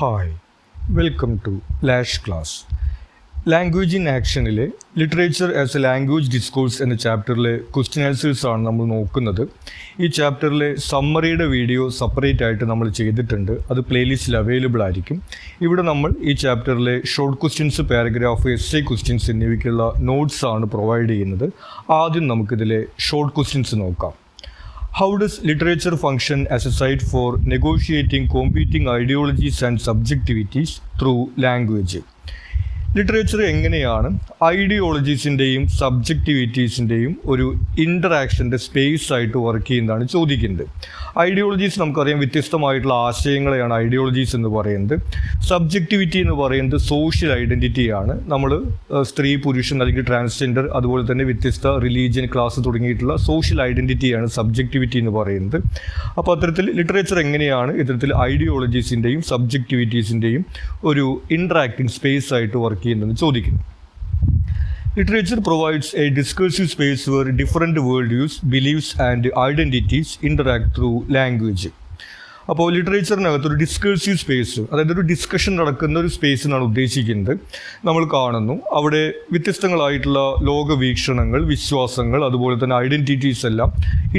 Hi welcome to lash class. Language in ആക്ഷനിലെ literature as a language discourse എന്ന ചാപ്റ്ററിലെ question ആൻസേഴ്സാണ് നമ്മൾ നോക്കുന്നത്. ഈ ചാപ്റ്ററിലെ സമ്മറിയുടെ വീഡിയോ സെപ്പറേറ്റ് ആയിട്ട് നമ്മൾ ചെയ്തിട്ടുണ്ട്. അത് പ്ലേലിസ്റ്റിൽ അവൈലബിൾ ആയിരിക്കും. ഇവിടെ നമ്മൾ ഈ ചാപ്റ്ററിലെ short questions, paragraph, essay questions എന്നിവയ്ക്കുള്ള നോട്ട്സ് ആണ് പ്രൊവൈഡ് ചെയ്യുന്നത്. ആദ്യം നമുക്കിതിലെ ഷോർട്ട് ക്വസ്റ്റ്യൻസ് നോക്കാം. How does literature function as a site for negotiating competing ideologies and subjectivities through language? Literature എങ്ങനെയാണ് ഐഡിയോളജീസിൻ്റെയും സബ്ജക്റ്റിവിറ്റീസിൻ്റെയും ഒരു ഇൻ്ററാക്ഷൻ്റെ സ്പേസ് ആയിട്ട് വർക്ക് ചെയ്യുന്നതാണ് ചോദിക്കുന്നത്. ഐഡിയോളജീസ് നമുക്കറിയാം, വ്യത്യസ്തമായിട്ടുള്ള ആശയങ്ങളെയാണ് ഐഡിയോളജീസ് എന്ന് പറയുന്നത്. സബ്ജക്റ്റിവിറ്റി എന്ന് പറയുന്നത് സോഷ്യൽ ഐഡൻറ്റിറ്റിയാണ്. നമ്മൾ സ്ത്രീ, പുരുഷൻ അല്ലെങ്കിൽ ട്രാൻസ്ജെൻഡർ, അതുപോലെ തന്നെ വ്യത്യസ്ത റിലീജിയൻ, ക്ലാസ് തുടങ്ങിയിട്ടുള്ള സോഷ്യൽ ഐഡൻറ്റിറ്റിയാണ് സബ്ജക്റ്റിവിറ്റി എന്ന് പറയുന്നത്. അപ്പോൾ അത്തരത്തിൽ ലിറ്ററേച്ചർ എങ്ങനെയാണ് ഇത്തരത്തിൽ ഐഡിയോളജീസിൻ്റെയും സബ്ജക്റ്റിവിറ്റീസിൻ്റെയും ഒരു ഇൻ്ററാക്റ്റിംഗ് സ്പേസ് ആയിട്ട് വർക്ക് ചെയ്യുന്നതെന്ന് ചോദിക്കുന്നു. Literature provides a discursive space where different worldviews, beliefs and identities interact through language. അപ്പോൾ ലിറ്ററേച്ചറിനകത്തൊരു ഡിസ്കേഴ്സീവ് സ്പേസ്, അതായത് ഒരു ഡിസ്കഷൻ നടക്കുന്ന ഒരു സ്പേസ് എന്നാണ് ഉദ്ദേശിക്കുന്നത്. നമ്മൾ കാണുന്നു അവിടെ വ്യത്യസ്തങ്ങളായിട്ടുള്ള ലോകവീക്ഷണങ്ങൾ, വിശ്വാസങ്ങൾ, അതുപോലെ തന്നെ ഐഡൻറ്റിറ്റീസ് എല്ലാം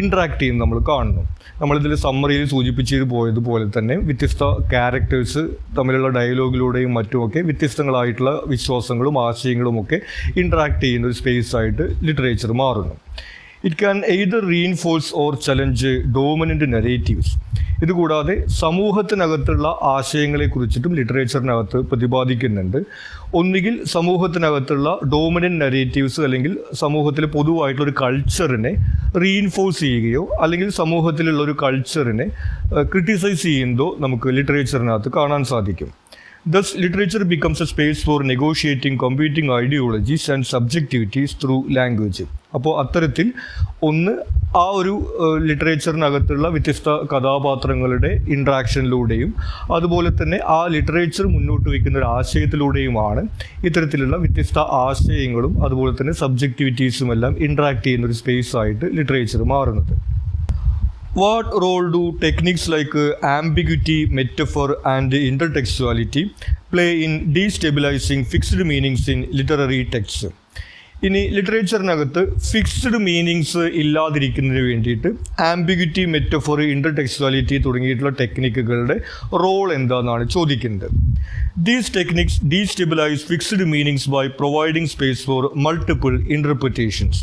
ഇൻട്രാക്ട് ചെയ്യുന്നത് നമ്മൾ കാണുന്നു. നമ്മളിതിൽ സമ്മറിയിൽ സൂചിപ്പിച്ചു പോയതുപോലെ തന്നെ വ്യത്യസ്ത ക്യാരക്ടേഴ്സ് തമ്മിലുള്ള ഡയലോഗിലൂടെയും മറ്റുമൊക്കെ വ്യത്യസ്തങ്ങളായിട്ടുള്ള വിശ്വാസങ്ങളും ആശയങ്ങളുമൊക്കെ ഇൻട്രാക്ട് ചെയ്യുന്ന ഒരു സ്പേസ് ആയിട്ട് ലിറ്ററേച്ചർ മാറുന്നു. It can either reinforce or challenge dominant narratives. ഇതുകൂടാതെ സമൂഹത്തിനകത്തുള്ള ആശയങ്ങളെക്കുറിച്ചിട്ടും ലിറ്ററേച്ചറിനകത്ത് പ്രതിപാദിക്കുന്നുണ്ട്. ഒന്നുകിൽ സമൂഹത്തിനകത്തുള്ള ഡോമിനൻ്റ് നെറേറ്റീവ്സ് അല്ലെങ്കിൽ സമൂഹത്തിലെ പൊതുവായിട്ടുള്ളൊരു കൾച്ചറിനെ റീഇൻഫോഴ്സ് ചെയ്യുകയോ അല്ലെങ്കിൽ സമൂഹത്തിലുള്ള ഒരു കൾച്ചറിനെ ക്രിട്ടിസൈസ് ചെയ്യുന്നതോ നമുക്ക് ലിറ്ററേച്ചറിനകത്ത് കാണാൻ സാധിക്കും. Thus, literature becomes a space for negotiating competing ideologies and subjectivities through language. അപ്പോൾ അത്തരത്തിൽ ഒന്ന് ആ ഒരു ലിറ്ററേച്ചറിനകത്തുള്ള വ്യത്യസ്ത കഥാപാത്രങ്ങളുടെ ഇൻട്രാക്ഷനിലൂടെയും അതുപോലെ തന്നെ ആ ലിറ്ററേച്ചർ മുന്നോട്ട് വയ്ക്കുന്ന ഒരു ആശയത്തിലൂടെയുമാണ് ഇത്തരത്തിലുള്ള വ്യത്യസ്ത ആശയങ്ങളും അതുപോലെ തന്നെ സബ്ജക്റ്റിവിറ്റീസും എല്ലാം ഇൻട്രാക്ട് ചെയ്യുന്ന ഒരു സ്പേസ് ആയിട്ട് ലിറ്ററേച്ചർ മാറുന്നത്. What role do techniques like ambiguity, metaphor and intertextuality play in destabilizing fixed meanings in literary texts? ഇനി ലിറ്ററേച്ചറിനകത്ത് ഫിക്സ്ഡ് മീനിങ്സ് ഇല്ലാതിരിക്കുന്നതിന് വേണ്ടിയിട്ട് ആംബിഗ്വിറ്റി, മെറ്റഫോർ, ഇൻ്റർടെക്സ്ച്വാലിറ്റി തുടങ്ങിയിട്ടുള്ള ടെക്നിക്കുകളുടെ റോൾ എന്താണെന്നാണ് ചോദിക്കുന്നത്. These techniques destabilize fixed meanings by providing space for multiple interpretations.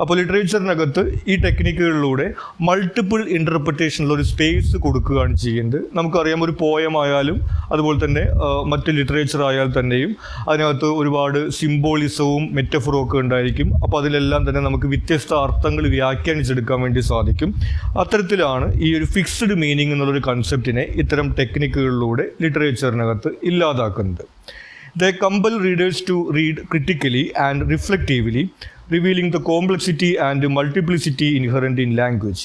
അപ്പോൾ ലിറ്ററേച്ചറിനകത്ത് ഈ ടെക്നിക്കുകളിലൂടെ multiple ഇൻ്റർപ്രിറ്റേഷനുള്ള ഒരു space കൊടുക്കുകയാണ് ചെയ്യുന്നത്. നമുക്കറിയാം, ഒരു പോയം ആയാലും അതുപോലെ തന്നെ മറ്റ് ലിറ്ററേച്ചർ ആയാൽ തന്നെയും അതിനകത്ത് ഒരുപാട് സിംബോളിസവും മെറ്റഫറും ഒക്കെ ഉണ്ടായിരിക്കും. അപ്പോൾ അതിലെല്ലാം തന്നെ നമുക്ക് വ്യത്യസ്ത അർത്ഥങ്ങൾ വ്യാഖ്യാനിച്ചെടുക്കാൻ വേണ്ടി സാധിക്കും. അത്തരത്തിലാണ് ഈ ഒരു ഫിക്സ്ഡ് മീനിങ് എന്നുള്ളൊരു കൺസെപ്റ്റിനെ ഇത്തരം ടെക്നിക്കുകളിലൂടെ ലിറ്ററേച്ചറിനകത്ത് ഇല്ലാതാക്കുന്നത്. They compel readers to read critically and reflectively, revealing the complexity and multiplicity inherent in language.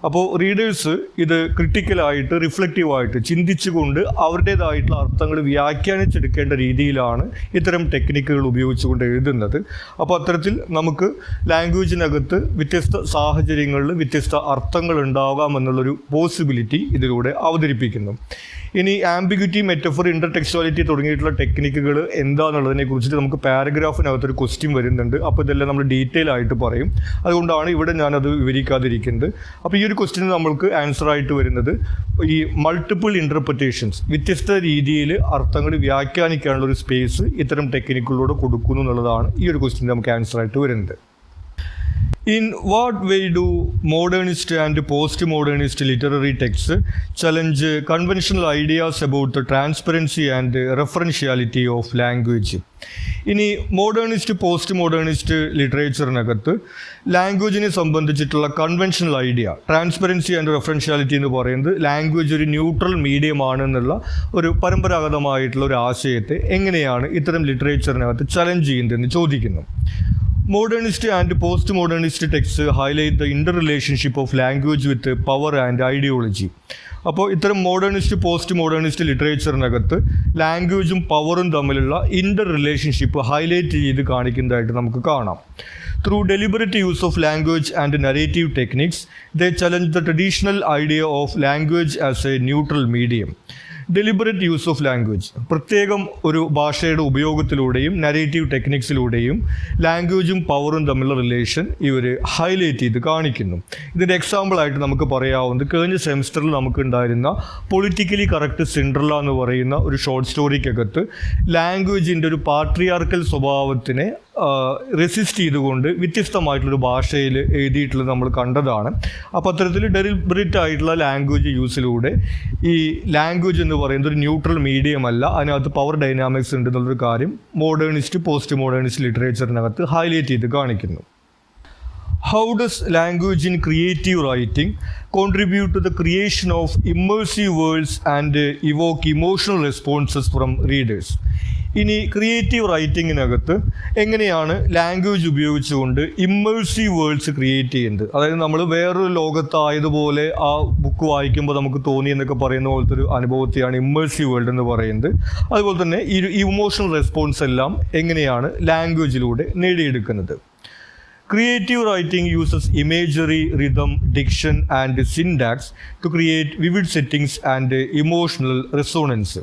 അപ്പോൾ റീഡേഴ്സ് ഇത് ക്രിട്ടിക്കലായിട്ട്, റിഫ്ലക്റ്റീവായിട്ട് ചിന്തിച്ചുകൊണ്ട് അവരുടേതായിട്ടുള്ള അർത്ഥങ്ങൾ വ്യാഖ്യാനിച്ചെടുക്കേണ്ട രീതിയിലാണ് ഇത്തരം ടെക്നിക്കുകൾ ഉപയോഗിച്ചുകൊണ്ട് എഴുതുന്നത്. അപ്പോൾ അത്തരത്തിൽ നമുക്ക് ലാംഗ്വേജിനകത്ത് വ്യത്യസ്ത സാഹചര്യങ്ങളിൽ വ്യത്യസ്ത അർത്ഥങ്ങൾ ഉണ്ടാകാമെന്നുള്ളൊരു പോസിബിലിറ്റി ഇതിലൂടെ അവതരിപ്പിക്കുന്നു. ഇനി ആംബിഗ്വിറ്റി, മെറ്റഫോർ, ഇൻ്റർടെക്സ്ച്വാലിറ്റി തുടങ്ങിയിട്ടുള്ള ടെക്നിക്കുകൾ എന്താണെന്നുള്ളതിനെ കുറിച്ചിട്ട് നമുക്ക് പാരഗ്രാഫിനകത്തൊരു ക്വസ്റ്റ്യൻ വരുന്നുണ്ട്. അപ്പോൾ ഇതെല്ലാം നമ്മൾ ഡീറ്റെയിൽ ആയിട്ട് പറയും. അതുകൊണ്ടാണ് ഇവിടെ ഞാനത് വിവരിക്കാതിരിക്കുന്നത്. അപ്പോൾ ഈ ഒരു ക്വസ്റ്റ്യന് നമ്മൾക്ക് ആൻസർ ആയിട്ട് വരുന്നത് ഈ മൾട്ടിപ്പിൾ ഇൻ്റർപ്രിറ്റേഷൻസ്, വ്യത്യസ്ത രീതിയിൽ അർത്ഥങ്ങൾ വ്യാഖ്യാനിക്കാനുള്ള ഒരു സ്പേസ് ഇത്തരം ടെക്നിക്കുകളിലൂടെ കൊടുക്കുന്നു എന്നുള്ളതാണ് ഈ ഒരു ക്വസ്റ്റ്യൻ നമുക്ക് ആൻസർ ആയിട്ട് വരുന്നത്. In what way do modernist and post-modernist literary texts challenge conventional ideas about the transparency and referentiality of language? ഇനി മോഡേണിസ്റ്റ്, പോസ്റ്റ് മോഡേണിസ്റ്റ് ലിറ്ററേച്ചറിനകത്ത് ലാംഗ്വേജിനെ സംബന്ധിച്ചിട്ടുള്ള conventional idea, transparency and referentiality എന്ന് പറയുന്നത് ലാംഗ്വേജ് ഒരു ന്യൂട്രൽ മീഡിയമാണെന്നുള്ള ഒരു പരമ്പരാഗതമായിട്ടുള്ള ഒരു ആശയത്തെ എങ്ങനെയാണ് ഇത്തരം ലിറ്ററേച്ചറിനകത്ത് ചലഞ്ച് ചെയ്യുന്നതെന്ന് ചോദിക്കുന്നു. Modernist and post-modernist texts highlight the interrelationship of language with power and ideology. അപ്പോൾ ഇത്തരം മോഡേണിസ്റ്റ്, പോസ്റ്റ് മോഡേണിസ്റ്റ് ലിറ്ററേച്ചറിനകത്ത് ലാംഗ്വേജും പവറും തമ്മിലുള്ള ഇൻ്റർ റിലേഷൻഷിപ്പ് ഹൈലൈറ്റ് ചെയ്ത് കാണിക്കുന്നതായിട്ട് നമുക്ക് കാണാം. Through deliberate use of language and narrative techniques, they challenge the traditional idea of language as a neutral medium. Deliberate use of language, പ്രത്യേകം ഒരു ഭാഷയുടെ ഉപയോഗത്തിലൂടെയും നരേറ്റീവ് ടെക്നിക്സിലൂടെയും ലാംഗ്വേജും പവറും തമ്മിലുള്ള റിലേഷൻ ഇവർ ഹൈലൈറ്റ് ചെയ്ത് കാണിക്കുന്നു. ഇതിൻ്റെ എക്സാമ്പിളായിട്ട് നമുക്ക് പറയാവുന്നത് കഴിഞ്ഞ സെമിസ്റ്ററിൽ നമുക്ക് ഉണ്ടായിരുന്ന പൊളിറ്റിക്കലി കറക്റ്റ് സിൻഡ്രല്ല എന്ന് പറയുന്ന ഒരു ഷോർട്ട് സ്റ്റോറിക്കകത്ത് ലാംഗ്വേജിൻ്റെ ഒരു പാട്രിയാർക്കൽ സ്വഭാവത്തിനെ റെസിസ്റ്റ് ചെയ്തുകൊണ്ട് വ്യത്യസ്തമായിട്ടുള്ളൊരു ഭാഷയിൽ എഴുതിയിട്ടുള്ളത് നമ്മൾ കണ്ടതാണ്. അപ്പോൾ അത്തരത്തിൽ ഡെലിബറേറ്റ് ആയിട്ടുള്ള ലാംഗ്വേജ് യൂസിലൂടെ ഈ ലാംഗ്വേജ് എന്ന് പറയുന്നത് ഒരു ന്യൂട്രൽ മീഡിയം അല്ല, അതിനകത്ത് പവർ ഡൈനാമിക്സ് ഉണ്ട് എന്നുള്ളൊരു കാര്യം മോഡേണിസ്റ്റ് പോസ്റ്റ് മോഡേണിസ്റ്റ് ലിറ്ററേച്ചറിനകത്ത് ഹൈലൈറ്റ് ചെയ്ത് കാണിക്കുന്നു. How does language in creative writing contribute to the creation of immersive worlds and evoke emotional responses from readers? ഇനി ക്രിയേറ്റീവ് റൈറ്റിങ്ങിനകത്ത് എങ്ങനെയാണ് ലാംഗ്വേജ് ഉപയോഗിച്ചുകൊണ്ട് ഇമ്മേഴ്സീവ് വേൾഡ്സ് ക്രിയേറ്റ് ചെയ്യുന്നത്? അതായത് നമ്മൾ വേറൊരു ലോകത്തായതുപോലെ ആ ബുക്ക് വായിക്കുമ്പോൾ നമുക്ക് തോന്നി എന്നൊക്കെ പറയുന്ന പോലത്തെ ഒരു അനുഭവത്തെയാണ് ഇമ്മേഴ്സീവ് വേൾഡ് എന്ന് പറയുന്നത്. അതുപോലെ തന്നെ ഈ ഇമോഷണൽ റെസ്പോൺസ് എല്ലാം എങ്ങനെയാണ് ലാംഗ്വേജിലൂടെ നേടിയെടുക്കുന്നത്? Creative writing uses imagery, rhythm, diction and syntax to create vivid settings and emotional resonance.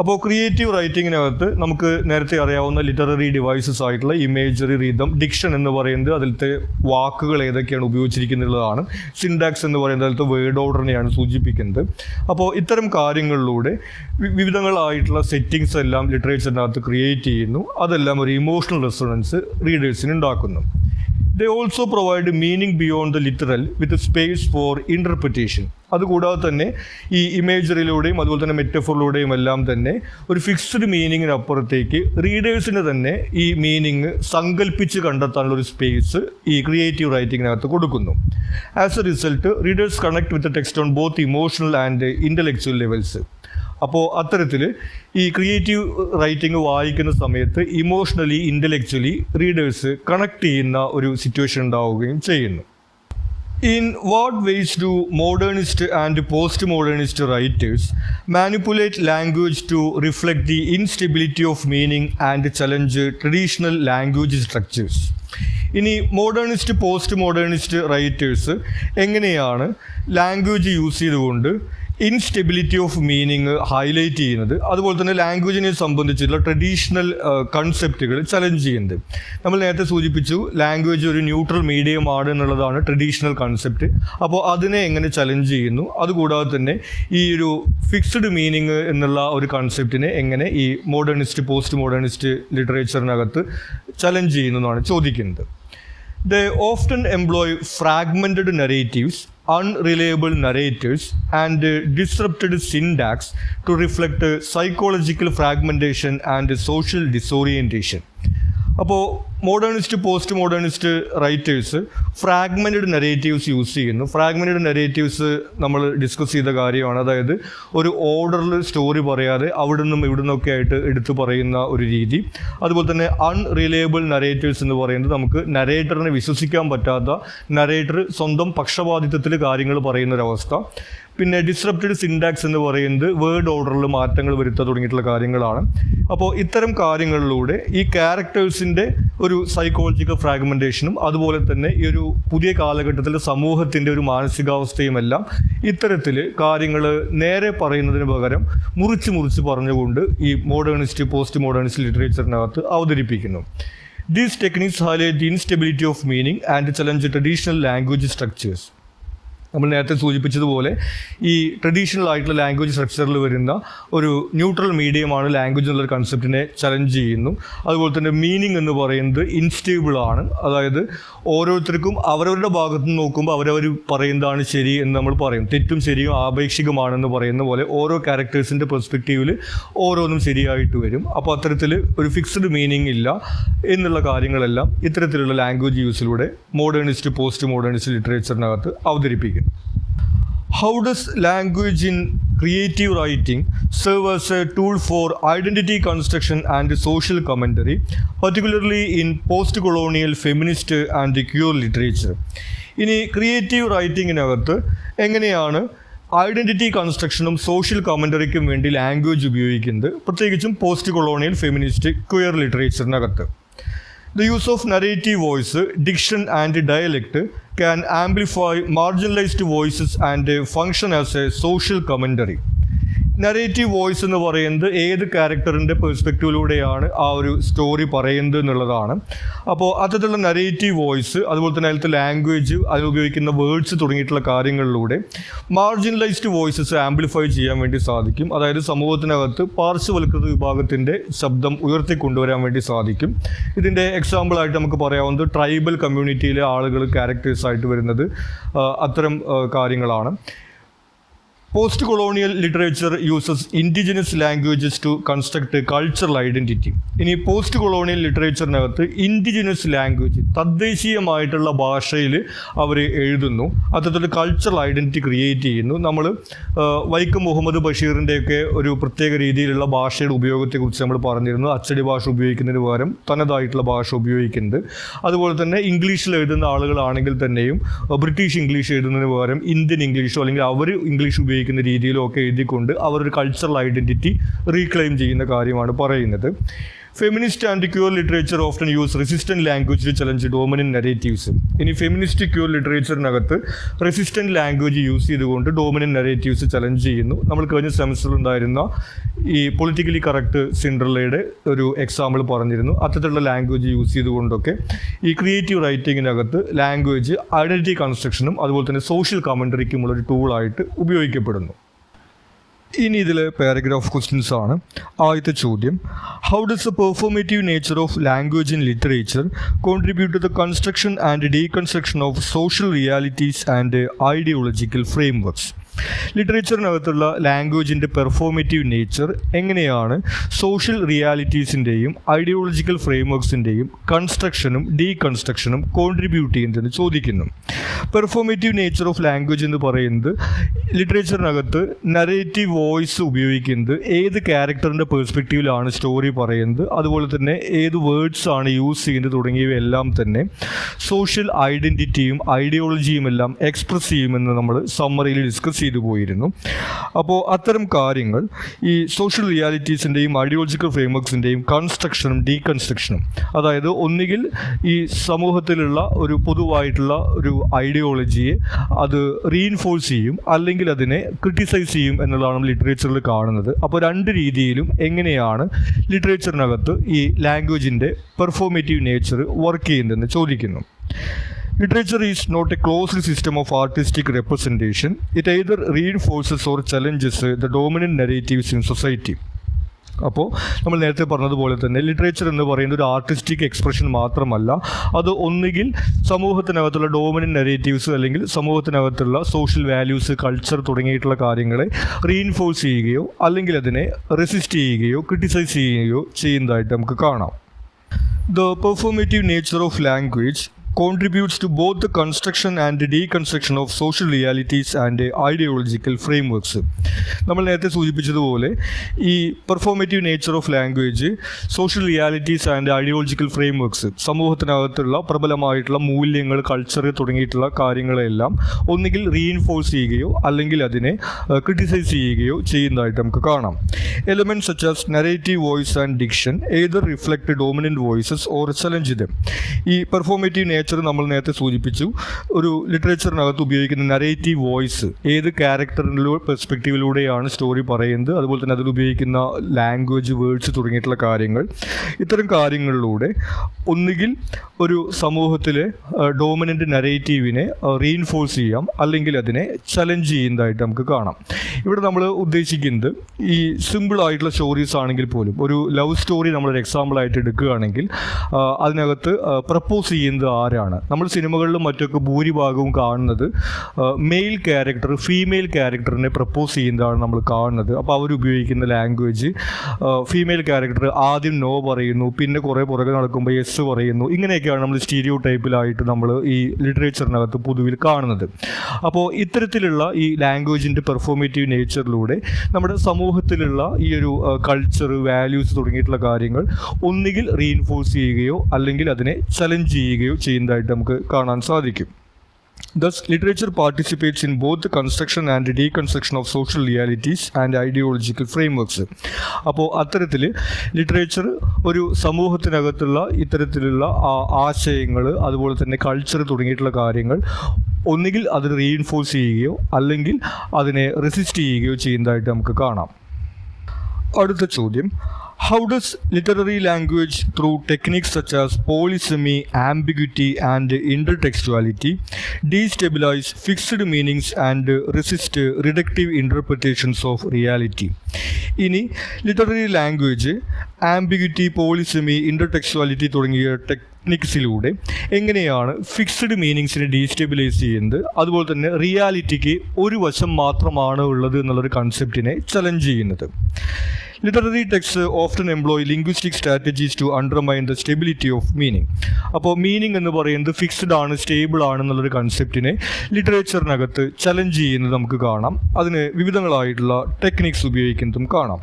അപ്പോൾ ക്രിയേറ്റീവ് റൈറ്റിങ്ങിനകത്ത് നമുക്ക് നേരത്തെ അറിയാവുന്ന ലിറ്റററി ഡിവൈസസ് ആയിട്ടുള്ള ഇമേജറി, റിതം, ഡിക്ഷൻ എന്ന് പറയുന്നത് അതിലത്തെ വാക്കുകൾ ഏതൊക്കെയാണ് ഉപയോഗിച്ചിരിക്കുന്നതാണ്. സിൻടാക്സ് എന്ന് പറയുന്നത് അതിലത്തെ വേർഡ് ഓർഡറിനെയാണ് സൂചിപ്പിക്കുന്നത്. അപ്പോൾ ഇത്തരം കാര്യങ്ങളിലൂടെ വിവിധങ്ങളായിട്ടുള്ള സെറ്റിങ്സ് എല്ലാം ലിറ്ററേച്ചറിനകത്ത് ക്രിയേറ്റ് ചെയ്യുന്നു. അതെല്ലാം ഒരു ഇമോഷണൽ റെസൊണൻസ് റീഡേഴ്സിന് ഉണ്ടാക്കുന്നു. They also provide meaning beyond the literal with a space for interpretation. അതുകൂടാതെ തന്നെ ഈ ഇമേജറിലൂടെയും അതുപോലെ തന്നെ മെറ്റഫോറിലൂടെയും എല്ലാം തന്നെ ഒരു ഫിക്സ്ഡ് മീനിങ്ങിനപ്പുറത്തേക്ക് റീഡേഴ്സിന് തന്നെ ഈ മീനിങ് സങ്കല്പിച്ച് കണ്ടെത്താനുള്ള ഒരു സ്പേസ് ഈ ക്രിയേറ്റീവ് റൈറ്റിങ്ങിനകത്ത് കൊടുക്കുന്നു. As A result readers connect with the text on both emotional and intellectual levels. അപ്പോൾ അത്തരത്തിൽ ഈ ക്രിയേറ്റീവ് റൈറ്റിംഗ് വായിക്കുന്ന സമയത്ത് ഇമോഷണലി ഇൻ്റലക്ച്വലി റീഡേഴ്സ് കണക്ട് ചെയ്യുന്ന ഒരു സിറ്റുവേഷൻ ഉണ്ടാവുകയും ചെയ്യുന്നു. In what ways do modernist and post-modernist writers manipulate language to reflect the instability of meaning and challenge traditional language structures? ഇനി മോഡേണിസ്റ്റ് പോസ്റ്റ് മോഡേണിസ്റ്റ് റൈറ്റേഴ്സ് എങ്ങനെയാണ് language use ചെയ്തുകൊണ്ട് instability of meaning highlight ചെയ്യുന്നത്, അതുപോലെ തന്നെ ലാംഗ്വേജിനെ സംബന്ധിച്ചുള്ള traditional കൺസെപ്റ്റുകൾ challenge ചെയ്യുന്നത്? നമ്മൾ നേരത്തെ സൂചിപ്പിച്ചു ലാംഗ്വേജ് ഒരു ന്യൂട്രൽ മീഡിയം ആണ് എന്നുള്ളതാണ് ട്രഡീഷണൽ കൺസെപ്റ്റ്. അപ്പോൾ അതിനെ എങ്ങനെ ചലഞ്ച് ചെയ്യുന്നു? അതുകൂടാതെ തന്നെ ഈ ഒരു ഫിക്സ്ഡ് മീനിങ് എന്നുള്ള ഒരു കൺസെപ്റ്റിനെ എങ്ങനെ ഈ മോഡേണിസ്റ്റ് പോസ്റ്റ് മോഡേണിസ്റ്റ് ലിറ്ററേച്ചറിനകത്ത് ചലഞ്ച് ചെയ്യുന്നു എന്നാണ് ചോദിക്കുന്നത്. They often employ fragmented narratives, unreliable narrators, and disrupted syntax to reflect psychological fragmentation and social disorientation. അപ്പോൾ modernist post modernist writers fragmented narratives use ചെയ്യുന്നു. ഫ്രാഗ്മെൻറ്റഡ് നെറേറ്റീവ്സ് നമ്മൾ ഡിസ്കസ് ചെയ്ത കാര്യമാണ്. അതായത് ഒരു ഓർഡറിൽ സ്റ്റോറി പറയാതെ അവിടെ നിന്നും ഇവിടെ നിന്നൊക്കെ ആയിട്ട് എടുത്തു പറയുന്ന ഒരു രീതി. അതുപോലെ തന്നെ അൺറിലയബിൾ നരേറ്റേഴ്സ് എന്ന് പറയുന്നത് നമുക്ക് നരേറ്ററിനെ വിശ്വസിക്കാൻ പറ്റാത്ത, നരേറ്റർ സ്വന്തം പക്ഷപാതിത്വത്തിൽ കാര്യങ്ങൾ പറയുന്നൊരവസ്ഥ. പിന്നെ ഡിസ്റപ്റ്റഡ് സിൻടാക്സ് എന്ന് പറയുന്നത് വേർഡ് ഓർഡറിൽ മാറ്റങ്ങൾ വരുത്തുക തുടങ്ങിയിട്ടുള്ള കാര്യങ്ങളാണ്. അപ്പോൾ ഇത്തരം കാര്യങ്ങളിലൂടെ ഈ ക്യാരക്ടേഴ്സിൻ്റെ ഒരു സൈക്കോളജിക്കൽ ഫ്രാഗ്മെൻറ്റേഷനും അതുപോലെ തന്നെ ഈ ഒരു പുതിയ കാലഘട്ടത്തിലെ സമൂഹത്തിൻ്റെ ഒരു മാനസികാവസ്ഥയുമെല്ലാം ഇത്തരത്തിൽ കാര്യങ്ങൾ നേരെ പറയുന്നതിന് പകരം മുറിച്ച് പറഞ്ഞുകൊണ്ട് ഈ മോഡേണിസ്റ്റ് പോസ്റ്റ് മോഡേണിസ്റ്റ് ലിറ്ററേച്ചറിനകത്ത് അവതരിപ്പിക്കുന്നു. These techniques highlight the instability of meaning and challenge traditional language structures. നമ്മൾ നേരത്തെ സൂചിപ്പിച്ചതുപോലെ ഈ ട്രഡീഷണൽ ആയിട്ടുള്ള ലാംഗ്വേജ് സ്ട്രക്ചറിൽ വരുന്ന ഒരു ന്യൂട്രൽ മീഡിയമാണ് ലാംഗ്വേജ് എന്നുള്ളൊരു കൺസെപ്റ്റിനെ ചലഞ്ച് ചെയ്യുന്നു. അതുപോലെ തന്നെ മീനിങ് എന്ന് പറയുന്നത് ഇൻസ്റ്റേബിൾ ആണ്. അതായത് ഓരോരുത്തർക്കും അവരവരുടെ ഭാഗത്ത് നിന്ന് നോക്കുമ്പോൾ അവരവർ പറയുന്നതാണ് ശരി എന്ന് നമ്മൾ പറയും. തെറ്റും ശരിയും ആപേക്ഷികമാണെന്ന് പറയുന്ന പോലെ ഓരോ ക്യാരക്ടേഴ്സിൻ്റെ പെർസ്പെക്റ്റീവിൽ ഓരോന്നും ശരിയായിട്ട് വരും. അപ്പോൾ അത്തരത്തിൽ ഒരു ഫിക്സ്ഡ് മീനിങ് ഇല്ല എന്നുള്ള കാര്യങ്ങളെല്ലാം ഇത്തരത്തിലുള്ള ലാംഗ്വേജ് യൂസിലൂടെ മോഡേണിസ്റ്റ് പോസ്റ്റ് മോഡേണിസ്റ്റ് ലിറ്ററേച്ചറിനകത്ത് അവതരിപ്പിക്കും. How does language in creative writing serve as a tool for identity construction and social commentary, particularly in post-colonial feminist and queer literature? ഇനി ക്രിയേറ്റീവ് റൈറ്റിങ്ങിനകത്ത് എങ്ങനെയാണ് ഐഡൻറ്റിറ്റി കൺസ്ട്രക്ഷനും social കമൻ്ററിക്കും വേണ്ടി ലാംഗ്വേജ് ഉപയോഗിക്കുന്നത്, പ്രത്യേകിച്ചും post colonial feminist queer ലിറ്ററേച്ചറിനകത്ത്? The use of narrative voice, diction and dialect can amplify marginalized voices and function as a social commentary. Narrative voice എന്ന് പറയുന്നത് ഏത് ക്യാരക്ടറിൻ്റെ പെർസ്പെക്റ്റീവിലൂടെയാണ് ആ ഒരു സ്റ്റോറി പറയുന്നത് എന്നുള്ളതാണ്. അപ്പോൾ അത്തരത്തിലുള്ള നരേറ്റീവ് വോയിസ്, അതുപോലെ തന്നെ അതിലത്തെ ലാംഗ്വേജ്, അതിൽ ഉപയോഗിക്കുന്ന വേർഡ്സ് തുടങ്ങിയിട്ടുള്ള കാര്യങ്ങളിലൂടെ മാർജിനലൈസ്ഡ് വോയിസസ് ആംപ്ലിഫൈ ചെയ്യാൻ വേണ്ടി സാധിക്കും. അതായത് സമൂഹത്തിനകത്ത് പാർശ്വവൽക്കൃത വിഭാഗത്തിൻ്റെ ശബ്ദം ഉയർത്തിക്കൊണ്ടുവരാൻ വേണ്ടി സാധിക്കും. ഇതിൻ്റെ എക്സാമ്പിളായിട്ട് നമുക്ക് പറയാവുന്നത് ട്രൈബൽ കമ്മ്യൂണിറ്റിയിലെ ആളുകൾ ക്യാരക്ടേഴ്സായിട്ട് വരുന്നത് അത്തരം കാര്യങ്ങളാണ്. Post colonial literature uses indigenous languages to construct cultural identity. ഇനി പോസ്റ്റ് കൊളോണിയൽ ലിറ്ററേച്ചറിനകത്ത് ഇൻഡിജിനസ് ലാംഗ്വേജ്, തദ്ദേശീയമായിട്ടുള്ള ഭാഷയിൽ അവർ എഴുതുന്നു, അത്തരത്തിൽ കൾച്ചറൽ ഐഡൻറ്റിറ്റി ക്രിയേറ്റ് ചെയ്യുന്നു. നമ്മൾ വൈക്കം മുഹമ്മദ് ബഷീറിൻ്റെയൊക്കെ ഒരു പ്രത്യേക രീതിയിലുള്ള ഭാഷയുടെ ഉപയോഗത്തെക്കുറിച്ച് നമ്മൾ പറഞ്ഞിരുന്നു. അച്ചടി ഭാഷ ഉപയോഗിക്കുന്നതിന് പകരം തനതായിട്ടുള്ള ഭാഷ ഉപയോഗിക്കുന്നത്. അതുപോലെ തന്നെ ഇംഗ്ലീഷിൽ എഴുതുന്ന ആളുകളാണെങ്കിൽ തന്നെയും ബ്രിട്ടീഷ് ഇംഗ്ലീഷ് എഴുതുന്നതിന് പകരം ഇന്ത്യൻ ഇംഗ്ലീഷോ അല്ലെങ്കിൽ അവർ ഇംഗ്ലീഷ് ഉപയോഗിക്കുന്ന രീതിയിലൊക്കെ എഴുതിക്കൊണ്ട് അവർ ഒരു കൾച്ചറൽ ഐഡൻറ്റിറ്റി റീക്ലെയിം ചെയ്യുന്ന കാര്യമാണ് പറയുന്നത്. Feminist and queer literature often use resistant language to challenge dominant narratives. ഇനി ഫെമിനിസ്റ്റ് ക്യൂർ ലിറ്ററേച്ചറിനകത്ത് റെസിസ്റ്റൻറ്റ് ലാംഗ്വേജ് യൂസ് ചെയ്തുകൊണ്ട് ഡോമിനൻറ്റ് നരേറ്റീവ്സ് ചലഞ്ച് ചെയ്യുന്നു. നമ്മൾ കഴിഞ്ഞ സെമസ്റ്ററിൽ ഉണ്ടായിരുന്ന ഈ പൊളിറ്റിക്കലി കറക്റ്റ് സിൻഡ്രല്ലയുടെ ഒരു എക്സാമ്പിൾ പറഞ്ഞിരുന്നു. അത്തരത്തിലുള്ള ലാംഗ്വേജ് യൂസ് ചെയ്തുകൊണ്ടൊക്കെ ഈ ക്രിയേറ്റീവ് റൈറ്റിങ്ങിനകത്ത് ലാംഗ്വേജ് ഐഡൻറ്റിറ്റി കൺസ്ട്രക്ഷനും അതുപോലെ തന്നെ സോഷ്യൽ കമൻറ്ററിക്കുമുള്ളൊരു ടൂളായിട്ട് ഉപയോഗിക്കപ്പെടുന്നു. ഇനി ഇതിൽ പാരഗ്രാഫ് ക്വസ്റ്റ്യൻസ് ആണ്. ആദ്യത്തെ ചോദ്യം, how does the performative nature of language in literature contribute to the construction and deconstruction of social realities and ideological frameworks? ലിറ്ററേച്ചറിനകത്തുള്ള ലാംഗ്വേജിൻ്റെ പെർഫോമേറ്റീവ് നേച്ചർ എങ്ങനെയാണ് സോഷ്യൽ റിയാലിറ്റീസിൻ്റെയും ഐഡിയോളജിക്കൽ ഫ്രെയിംവർക്സിൻ്റെയും കൺസ്ട്രക്ഷനും ഡീകൺസ്ട്രക്ഷനും കോൺട്രിബ്യൂട്ട് ചെയ്യുന്നതെന്ന് ചോദിക്കുന്നു. പെർഫോമേറ്റീവ് നേച്ചർ ഓഫ് ലാംഗ്വേജ് എന്ന് പറയുന്നത് ലിറ്ററേച്ചറിനകത്ത് നരേറ്റീവ് വോയിസ് ഉപയോഗിക്കുന്നത് ഏത് ക്യാരക്ടറിൻ്റെ പെർസ്പെക്റ്റീവിലാണ് സ്റ്റോറി പറയുന്നത്, അതുപോലെ തന്നെ ഏത് വേർഡ്സ് ആണ് യൂസ് ചെയ്യുന്നത് തുടങ്ങിയവയെല്ലാം തന്നെ സോഷ്യൽ ഐഡൻറ്റിറ്റിയും ഐഡിയോളജിയും എല്ലാം എക്സ്പ്രസ് ചെയ്യുമെന്ന് നമ്മൾ സമ്മറിയിൽ ഡിസ്കസ് ചെയ്തു പോയിരുന്നു. അപ്പോൾ അത്തരം കാര്യങ്ങൾ ഈ സോഷ്യൽ റിയാലിറ്റീസിൻ്റെയും ഐഡിയോളജിക്കൽ ഫ്രെയിംവർക്സിൻ്റെയും കൺസ്ട്രക്ഷനും ഡീകൺസ്ട്രക്ഷനും, അതായത് ഒന്നുകിൽ ഈ സമൂഹത്തിലുള്ള ഒരു പൊതുവായിട്ടുള്ള ഒരു ഐഡിയോളജിയെ അത് റീഇൻഫോഴ്സ് ചെയ്യും, അല്ലെങ്കിൽ അതിനെ ക്രിട്ടിസൈസ് ചെയ്യും എന്നുള്ളതാണ് നമ്മൾ ലിറ്ററേച്ചറിൽ കാണുന്നത്. അപ്പോൾ രണ്ട് രീതിയിലും എങ്ങനെയാണ് ലിറ്ററേച്ചറിനകത്ത് ഈ ലാംഗ്വേജിൻ്റെ പെർഫോമേറ്റീവ് നേച്ചർ വർക്ക് ചെയ്യുന്നതെന്ന് ചോദിക്കുന്നു. Literature is not a closed system of artistic representation. It either reinforces or challenges the dominant narratives in society. അപ്പോൾ നമ്മൾ നേരത്തെ പറഞ്ഞതുപോലെ തന്നെ ലിറ്ററേച്ചർ എന്ന് പറയുന്നത് ഒരു ആർട്ടിസ്റ്റിക് എക്സ്പ്രഷൻ മാത്രമല്ല, അത് ഒന്നുകിൽ സമൂഹത്തിനകത്തുള്ള ഡോമിനൻ്റ് നരേറ്റീവ്സ് അല്ലെങ്കിൽ സമൂഹത്തിനകത്തുള്ള സോഷ്യൽ വാല്യൂസ്, കൾച്ചർ തുടങ്ങിയിട്ടുള്ള കാര്യങ്ങളെ റീഇൻഫോഴ്സ് ചെയ്യുകയോ അല്ലെങ്കിൽ അതിനെ റെസിസ്റ്റ് ചെയ്യുകയോ ക്രിട്ടിസൈസ് ചെയ്യുകയോ ചെയ്യുന്നതായിട്ട് നമുക്ക് കാണാം. The performative nature of language contributes to both the construction and the deconstruction of social realities and ideological frameworks. നമ്മൾ നേരത്തെ സൂചിപ്പിച്ചതുപോലെ ഈ performative nature of language social realities and ideological frameworks, സമൂഹത്തിനകത്തുള്ള പ്രബലമായിട്ടുള്ള മൂല്യങ്ങൾ, കൾച്ചർ തുടങ്ങിയിട്ടുള്ള കാര്യങ്ങളെല്ലാം ഒന്നുകിൽ റീഇൻഫോഴ്സ് ചെയ്യുകയോ അല്ലെങ്കിൽ അതിനെ ക്രിട്ടിസൈസ് ചെയ്യുകയോ ചെയ്യുന്നതായിട്ട് നമുക്ക് കാണാം. Elements such as narrative voice and diction either reflect dominant voices or challenge dum. ഈ പെർഫോമേറ്റീവ് നേച്ചർ നമ്മൾ നേരത്തെ സൂചിപ്പിച്ചു. ഒരു ലിറ്ററേച്ചറിനകത്ത് ഉപയോഗിക്കുന്ന നരേറ്റീവ് വോയിസ് ഏത് ക്യാരക്ടറിൻ്റെ പെർസ്പെക്റ്റീവിലൂടെയാണ് സ്റ്റോറി പറയുന്നത്, അതുപോലെ തന്നെ അതിൽ ഉപയോഗിക്കുന്ന ലാംഗ്വേജ്, വേർഡ്സ് തുടങ്ങിയിട്ടുള്ള കാര്യങ്ങൾ, ഇത്തരം കാര്യങ്ങളിലൂടെ ഒന്നുകിൽ ഒരു സമൂഹത്തിലെ ഡോമിനൻ്റ് നരേറ്റീവിനെ റീഇൻഫോഴ്സ് ചെയ്യാം അല്ലെങ്കിൽ അതിനെ ചലഞ്ച് ചെയ്യുന്നതായിട്ട് നമുക്ക് കാണാം. ഇവിടെ നമ്മൾ ഉദ്ദേശിക്കുന്നത് ഈ സിമ്പിൾ ആയിട്ടുള്ള സ്റ്റോറീസ് ആണെങ്കിൽ പോലും ഒരു ലവ് സ്റ്റോറി നമ്മളൊരു എക്സാമ്പിളായിട്ട് എടുക്കുകയാണെങ്കിൽ അതിനകത്ത് പ്രപ്പോസ് ചെയ്യുന്നത് ആരാണ്? നമ്മൾ സിനിമകളിലും മറ്റൊക്കെ ഭൂരിഭാഗവും കാണുന്നത് മെയിൽ ക്യാരക്ടർ ഫീമെയിൽ ക്യാരക്ടറിനെ പ്രപ്പോസ് ചെയ്യുന്നതാണ് നമ്മൾ കാണുന്നത്. അപ്പോൾ അവരുപയോഗിക്കുന്ന ലാംഗ്വേജ്, ഫീമെയിൽ ക്യാരക്ടർ ആദ്യം നോ പറയുന്നു, പിന്നെ കുറേ പുറകെ നടക്കുമ്പോൾ യെസ് പറയുന്നു. ഇങ്ങനെയൊക്കെയാണ് നമ്മൾ സ്റ്റീരിയോ ടൈപ്പിലായിട്ട് നമ്മൾ ഈ ലിറ്ററേച്ചറിനകത്ത് പൊതുവിൽ കാണുന്നത്. അപ്പോൾ ഇത്തരത്തിലുള്ള ഈ ലാംഗ്വേജിൻ്റെ പെർഫോമേറ്റീവ് നേച്ചറിലൂടെ നമ്മുടെ സമൂഹത്തിലുള്ള ഈ ഒരു കൾച്ചർ, വാല്യൂസ് തുടങ്ങിയിട്ടുള്ള കാര്യങ്ങൾ ഒന്നുകിൽ റീഇൻഫോഴ്സ് ചെയ്യുകയോ അല്ലെങ്കിൽ അതിനെ ചലഞ്ച് ചെയ്യുകയോ ചെയ്യുന്നതായിട്ട് നമുക്ക് കാണാൻ സാധിക്കും. Thus, literature participates in both the construction and deconstruction of social realities and ideological frameworks. അപ്പോൾ അത്തരത്തിൽ ലിറ്ററേച്ചർ ഒരു സമൂഹത്തിനകത്തുള്ള ഇത്തരത്തിലുള്ള ആശയങ്ങൾ, അതുപോലെ തന്നെ കൾച്ചർ തുടങ്ങിയിട്ടുള്ള കാര്യങ്ങൾ ഒന്നുകിൽ അതിനെ റീഇൻഫോഴ്സ് ചെയ്യുകയോ അല്ലെങ്കിൽ അതിനെ റെസിസ്റ്റ് ചെയ്യുകയോ ചെയ്യുന്നതായിട്ട് നമുക്ക് കാണാം. അടുത്ത ചോദ്യം, how does literary language through techniques such as polysemy, ambiguity and intertextuality destabilize fixed meanings and resist reductive interpretations of reality? ഇനി ലിറ്റററി ലാംഗ്വേജ് ആംബിഗ്യൂറ്റി, പോളിസെമി, ഇന്റർടെക്സ്ച്വാലിറ്റി തുടങ്ങിയ ടെക്നിക്സിലൂടെ എങ്ങനെയാണ് ഫിക്സ്ഡ് മീനിങ്സിനെ ഡീസ്റ്റെബിലൈസ് ചെയ്യുന്നത്, അതുപോലെ തന്നെ റിയാലിറ്റിക്ക് ഒരു വശം മാത്രമാണ് ഉള്ളത് എന്നുള്ളൊരു കൺസെപ്റ്റിനെ ചലഞ്ച് ചെയ്യുന്നത്. Literary text often employ linguistic strategies to undermine the stability of meaning. അപ്പോൾ മീനിങ് എന്ന് പറയുന്നത് ഫിക്സ്ഡ് ആണ്, സ്റ്റേബിൾ ആണെന്നുള്ളൊരു കൺസെപ്റ്റിനെ ലിറ്ററേച്ചറിനകത്ത് ചലഞ്ച് ചെയ്യുന്നത് നമുക്ക് കാണാം. അതിന് വിവിധങ്ങളായിട്ടുള്ള ടെക്നിക്സ് ഉപയോഗിക്കുന്നതും കാണാം.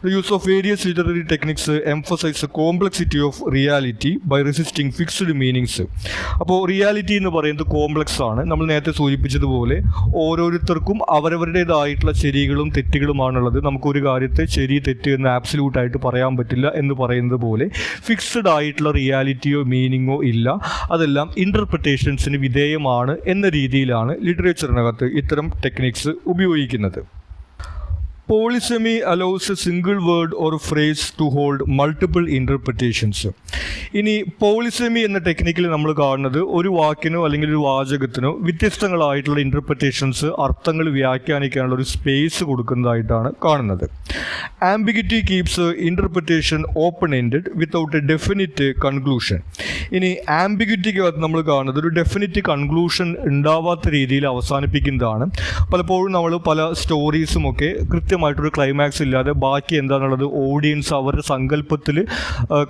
The use of various literary techniques emphasise the complexity of reality by resisting fixed meanings. അപ്പോൾ റിയാലിറ്റി എന്ന് പറയുന്നത് കോംപ്ലക്സ് ആണ്. നമ്മൾ നേരത്തെ സൂചിപ്പിച്ചതുപോലെ ഓരോരുത്തർക്കും അവരവരുടേതായിട്ടുള്ള ശരികളും തെറ്റുകളുമാണുള്ളത്. നമുക്കൊരു കാര്യത്തെ ശരി തെറ്റ് എന്ന് ആബ്സല്യൂട്ടായിട്ട് പറയാൻ പറ്റില്ല എന്ന് പറയുന്നത് പോലെ ഫിക്സ്ഡ് ആയിട്ടുള്ള റിയാലിറ്റിയോ മീനിങ്ങോ ഇല്ല. അതെല്ലാം ഇൻ്റർപ്രിട്ടേഷൻസിന് വിധേയമാണ് എന്ന രീതിയിലാണ് ലിറ്ററേച്ചറിനകത്ത് ഇത്തരം ടെക്നിക്സ് ഉപയോഗിക്കുന്നത്. Polysemy allows a single word or phrase to hold multiple interpretations. ഇനി പോളിസെമി എന്ന ടെക്നിക്കിൽ നമ്മൾ കാണുന്നത് ഒരു വാക്കിനോ അല്ലെങ്കിൽ ഒരു വാചകത്തിനോ വ്യത്യസ്തങ്ങളായിട്ടുള്ള ഇൻ്റർപ്രിറ്റേഷൻസ്, അർത്ഥങ്ങൾ വ്യാഖ്യാനിക്കാനുള്ള ഒരു സ്പേസ് കൊടുക്കുന്നതായിട്ടാണ് കാണുന്നത്. Ambiguity keeps interpretation open ended without A definite conclusion. ഇനി ആംബിഗ്യൂറ്റിക്കകത്ത് നമ്മൾ കാണുന്നത് ഒരു ഡെഫിനിറ്റ് കൺക്ലൂഷൻ ഉണ്ടാവാത്ത രീതിയിൽ അവസാനിപ്പിക്കുന്നതാണ്. പലപ്പോഴും നമ്മൾ പല സ്റ്റോറീസും ഒക്കെ കൃത്യമായിട്ടൊരു ക്ലൈമാക്സ് ഇല്ലാതെ ബാക്കി എന്താണെന്നുള്ളത് ഓഡിയൻസ് അവരുടെ സങ്കല്പത്തിൽ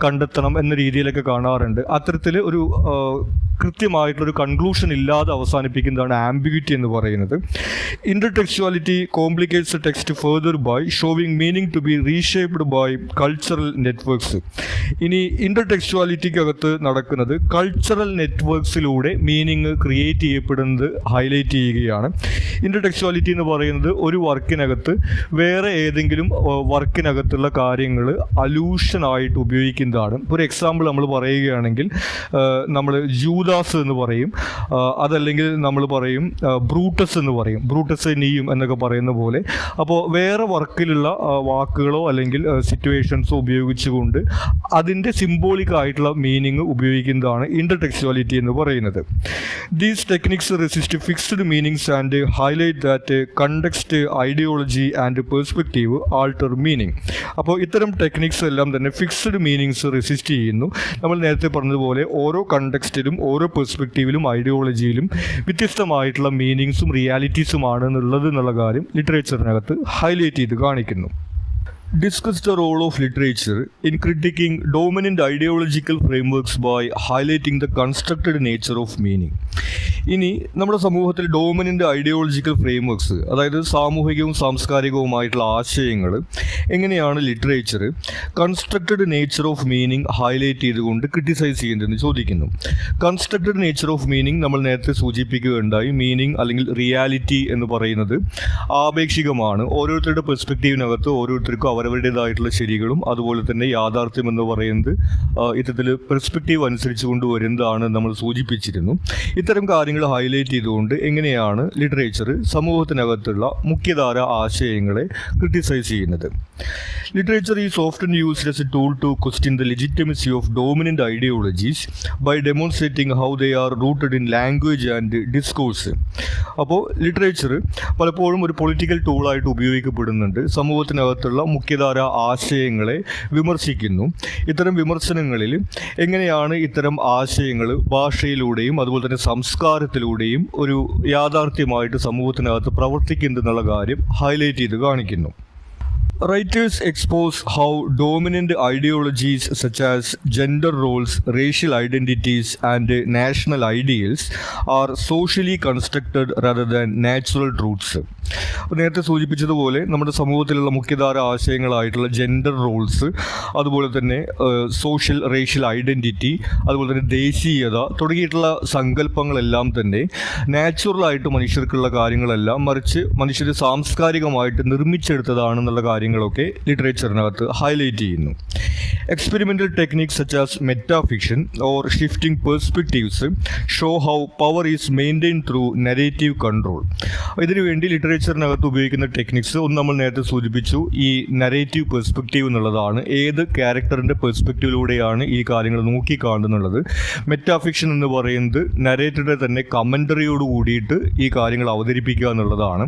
കണ്ടെത്തണം എന്ന രീതിയിലൊക്കെ കാണാറുണ്ട്. അത്തരത്തിൽ ഒരു കൃത്യമായിട്ടുള്ളൊരു കൺക്ലൂഷൻ ഇല്ലാതെ അവസാനിപ്പിക്കുന്നതാണ് ആംബിഗ്യൂറ്റി എന്ന് പറയുന്നത്. Intertextuality complicates the text further by showing meaning to be reshaped by cultural networks. ഇനി ഇന്റർടെക്സ്ച്വാലിറ്റിക്കകത്ത് നടക്കുന്നത് കൾച്ചറൽ നെറ്റ്വർക്ക്സിലൂടെ മീനിങ് ക്രിയേറ്റ് ചെയ്യപ്പെടുന്നത് ഹൈലൈറ്റ് ചെയ്യുകയാണ്. ഇന്റർടെക്സ്ച്വാലിറ്റി എന്ന് പറയുന്നത് ഒരു വർക്കിനകത്ത് വേറെ ഏതെങ്കിലും വർക്കിനകത്തുള്ള കാര്യങ്ങൾ അലൂഷനായിട്ട് ഉപയോഗിക്കുന്നതാണ്. ഒരു എക്സാമ്പിൾ നമ്മൾ പറയുകയാണെങ്കിൽ നമ്മൾ ജൂദാസ് എന്ന് പറയും, അതല്ലെങ്കിൽ നമ്മൾ പറയും ബ്രൂട്ടസ് എന്ന് പറയും, ബ്രൂട്ടസ് നീയും എന്നൊക്കെ പറയുന്ന പോലെ. അപ്പോൾ വേറെ വർക്കിലുള്ള വാക്കുകളോ അല്ലെങ്കിൽ സിറ്റുവേഷൻസോ ഉപയോഗിച്ചുകൊണ്ട് അതിൻ്റെ സിംബോളിക് ആയിട്ടുള്ള മീനിങ് ഉപയോഗിക്കുന്നതാണ് ഇന്റർടെക്സ്ച്വാലിറ്റി എന്ന് പറയുന്നത്. These techniques resist fixed meanings and highlight that context, ideology and perspective alter meaning. അപ്പോൾ ഇത്തരം ടെക്നിക്സ് എല്ലാം തന്നെ ഫിക്സ്ഡ് മീനിങ്സ് റെസിസ്റ്റ് ചെയ്യുന്നു. നമ്മൾ നേരത്തെ പറഞ്ഞതുപോലെ ഓരോ കണ്ടക്സ്റ്റിലും ഓരോ പെർസ്പെക്റ്റീവിലും ഐഡിയോളജിയിലും വ്യത്യസ്തമായിട്ടുള്ള മീനിങ്സും റിയാലിറ്റീസുമാണ് എന്നുള്ള കാര്യം ലിറ്ററേച്ചറിനകത്ത് ഹൈലൈറ്റ് ചെയ്ത് കാണിക്കുന്നു. Discuss the role of literature in critiquing dominant ideological frameworks by highlighting the constructed nature of meaning. ഇനി നമ്മുടെ സമൂഹത്തിൽ ഡോമിനൻ്റ് ഐഡിയോളജിക്കൽ ഫ്രെയിംവർക്ക്സ്, അതായത് സാമൂഹികവും സാംസ്കാരികവുമായിട്ടുള്ള ആശയങ്ങൾ എങ്ങനെയാണ് literature constructed nature of meaning highlight ചെയ്തുകൊണ്ട് ക്രിട്ടിസൈസ് ചെയ്യുന്നതെന്ന് ചോദിക്കുന്നു. കൺസ്ട്രക്റ്റഡ് നേച്ചർ ഓഫ് മീനിങ് നമ്മൾ നേരത്തെ സൂചിപ്പിക്കുകയുണ്ടായി. മീനിങ് അല്ലെങ്കിൽ റിയാലിറ്റി എന്ന് പറയുന്നത് ആപേക്ഷികമാണ്. ഓരോരുത്തരുടെ പെർസ്പെക്റ്റീവിനകത്ത് ഓരോരുത്തർക്കും അവരവരുടേതായിട്ടുള്ള ശരികളും അതുപോലെ തന്നെ യാഥാർത്ഥ്യം എന്ന് പറയുന്നത് ഇത്തരത്തിൽ പെർസ്പെക്റ്റീവ് അനുസരിച്ച് കൊണ്ടുവരുന്നതാണ് നമ്മൾ സൂചിപ്പിച്ചിരുന്നു. ഇത്തരം കാര്യങ്ങൾ ഹൈലൈറ്റ് ചെയ്തുകൊണ്ട് എങ്ങനെയാണ് ലിറ്ററേച്ചർ സമൂഹത്തിനകത്തുള്ള മുഖ്യധാര ആശയങ്ങളെ ക്രിട്ടിസൈസ് ചെയ്യുന്നത്. Literature is often used as a tool to question the legitimacy of dominant ideologies by demonstrating how they are rooted in language and discourse. അപ്പോൾ ലിറ്ററേച്ചർ പലപ്പോഴും ഒരു പൊളിറ്റിക്കൽ ടൂളായിട്ട് ഉപയോഗിക്കപ്പെടുന്നുണ്ട്. സമൂഹത്തിനകത്തുള്ള മുഖ്യധാര ആശയങ്ങളെ വിമർശിക്കുന്നു. ഇത്തരം വിമർശനങ്ങളിൽ എങ്ങനെയാണ് ഇത്തരം ആശയങ്ങൾ ഭാഷയിലൂടെയും അതുപോലെ തന്നെ സംസ്കാരത്തിലൂടെയും ഒരു യാഥാർത്ഥ്യമായിട്ട് സമൂഹത്തിനകത്ത് പ്രവർത്തിക്കുന്നുള്ള കാര്യം ഹൈലൈറ്റ് ചെയ്ത് കാണിക്കുന്നു. Writers expose how dominant ideologies such as gender roles, racial identities, and national ideals are socially constructed rather than natural truths. നേരത്തെ സൂചിപ്പിച്ചതുപോലെ നമ്മുടെ സമൂഹത്തിലുള്ള മുഖ്യധാര ആശയങ്ങളായിട്ടുള്ള ജെൻഡർ റോൾസ്, അതുപോലെ തന്നെ സോഷ്യൽ റേഷ്യൽ ഐഡൻറ്റിറ്റി, അതുപോലെ തന്നെ ദേശീയത തുടങ്ങിയിട്ടുള്ള സങ്കല്പങ്ങളെല്ലാം തന്നെ നാച്ചുറലായിട്ട് മനുഷ്യർക്കുള്ള കാര്യങ്ങളെല്ലാം മറിച്ച് മനുഷ്യർ സാംസ്കാരികമായിട്ട് നിർമ്മിച്ചെടുത്തതാണെന്നുള്ള കാര്യം കാര്യങ്ങളൊക്കെ ലിറ്ററേച്ചറിനകത്ത് ഹൈലൈറ്റ് ചെയ്യുന്നു. Experimental techniques such as metafiction or shifting perspectives show how power is maintain through narrative control. ഇതിനുവേണ്ടി ലിറ്ററേച്ചറിനകത്ത് ഉപയോഗിക്കുന്ന ടെക്നിക്സ് ഒന്ന് നമ്മൾ നേരത്തെ സൂചിപ്പിച്ചു, ഈ നരേറ്റീവ് പെർസ്പെക്റ്റീവ് എന്നുള്ളതാണ്. ഏത് ക്യാരക്ടറിൻ്റെ പെർസ്പെക്റ്റീവിലൂടെയാണ് ഈ കാര്യങ്ങൾ നോക്കിക്കാണുന്നുള്ളത്. മെറ്റാഫിക്ഷൻ എന്ന് പറയുന്നത് നരേറ്ററുടെ തന്നെ കമൻ്ററിയോട് കൂടിയിട്ട് ഈ കാര്യങ്ങൾ അവതരിപ്പിക്കുക എന്നുള്ളതാണ്.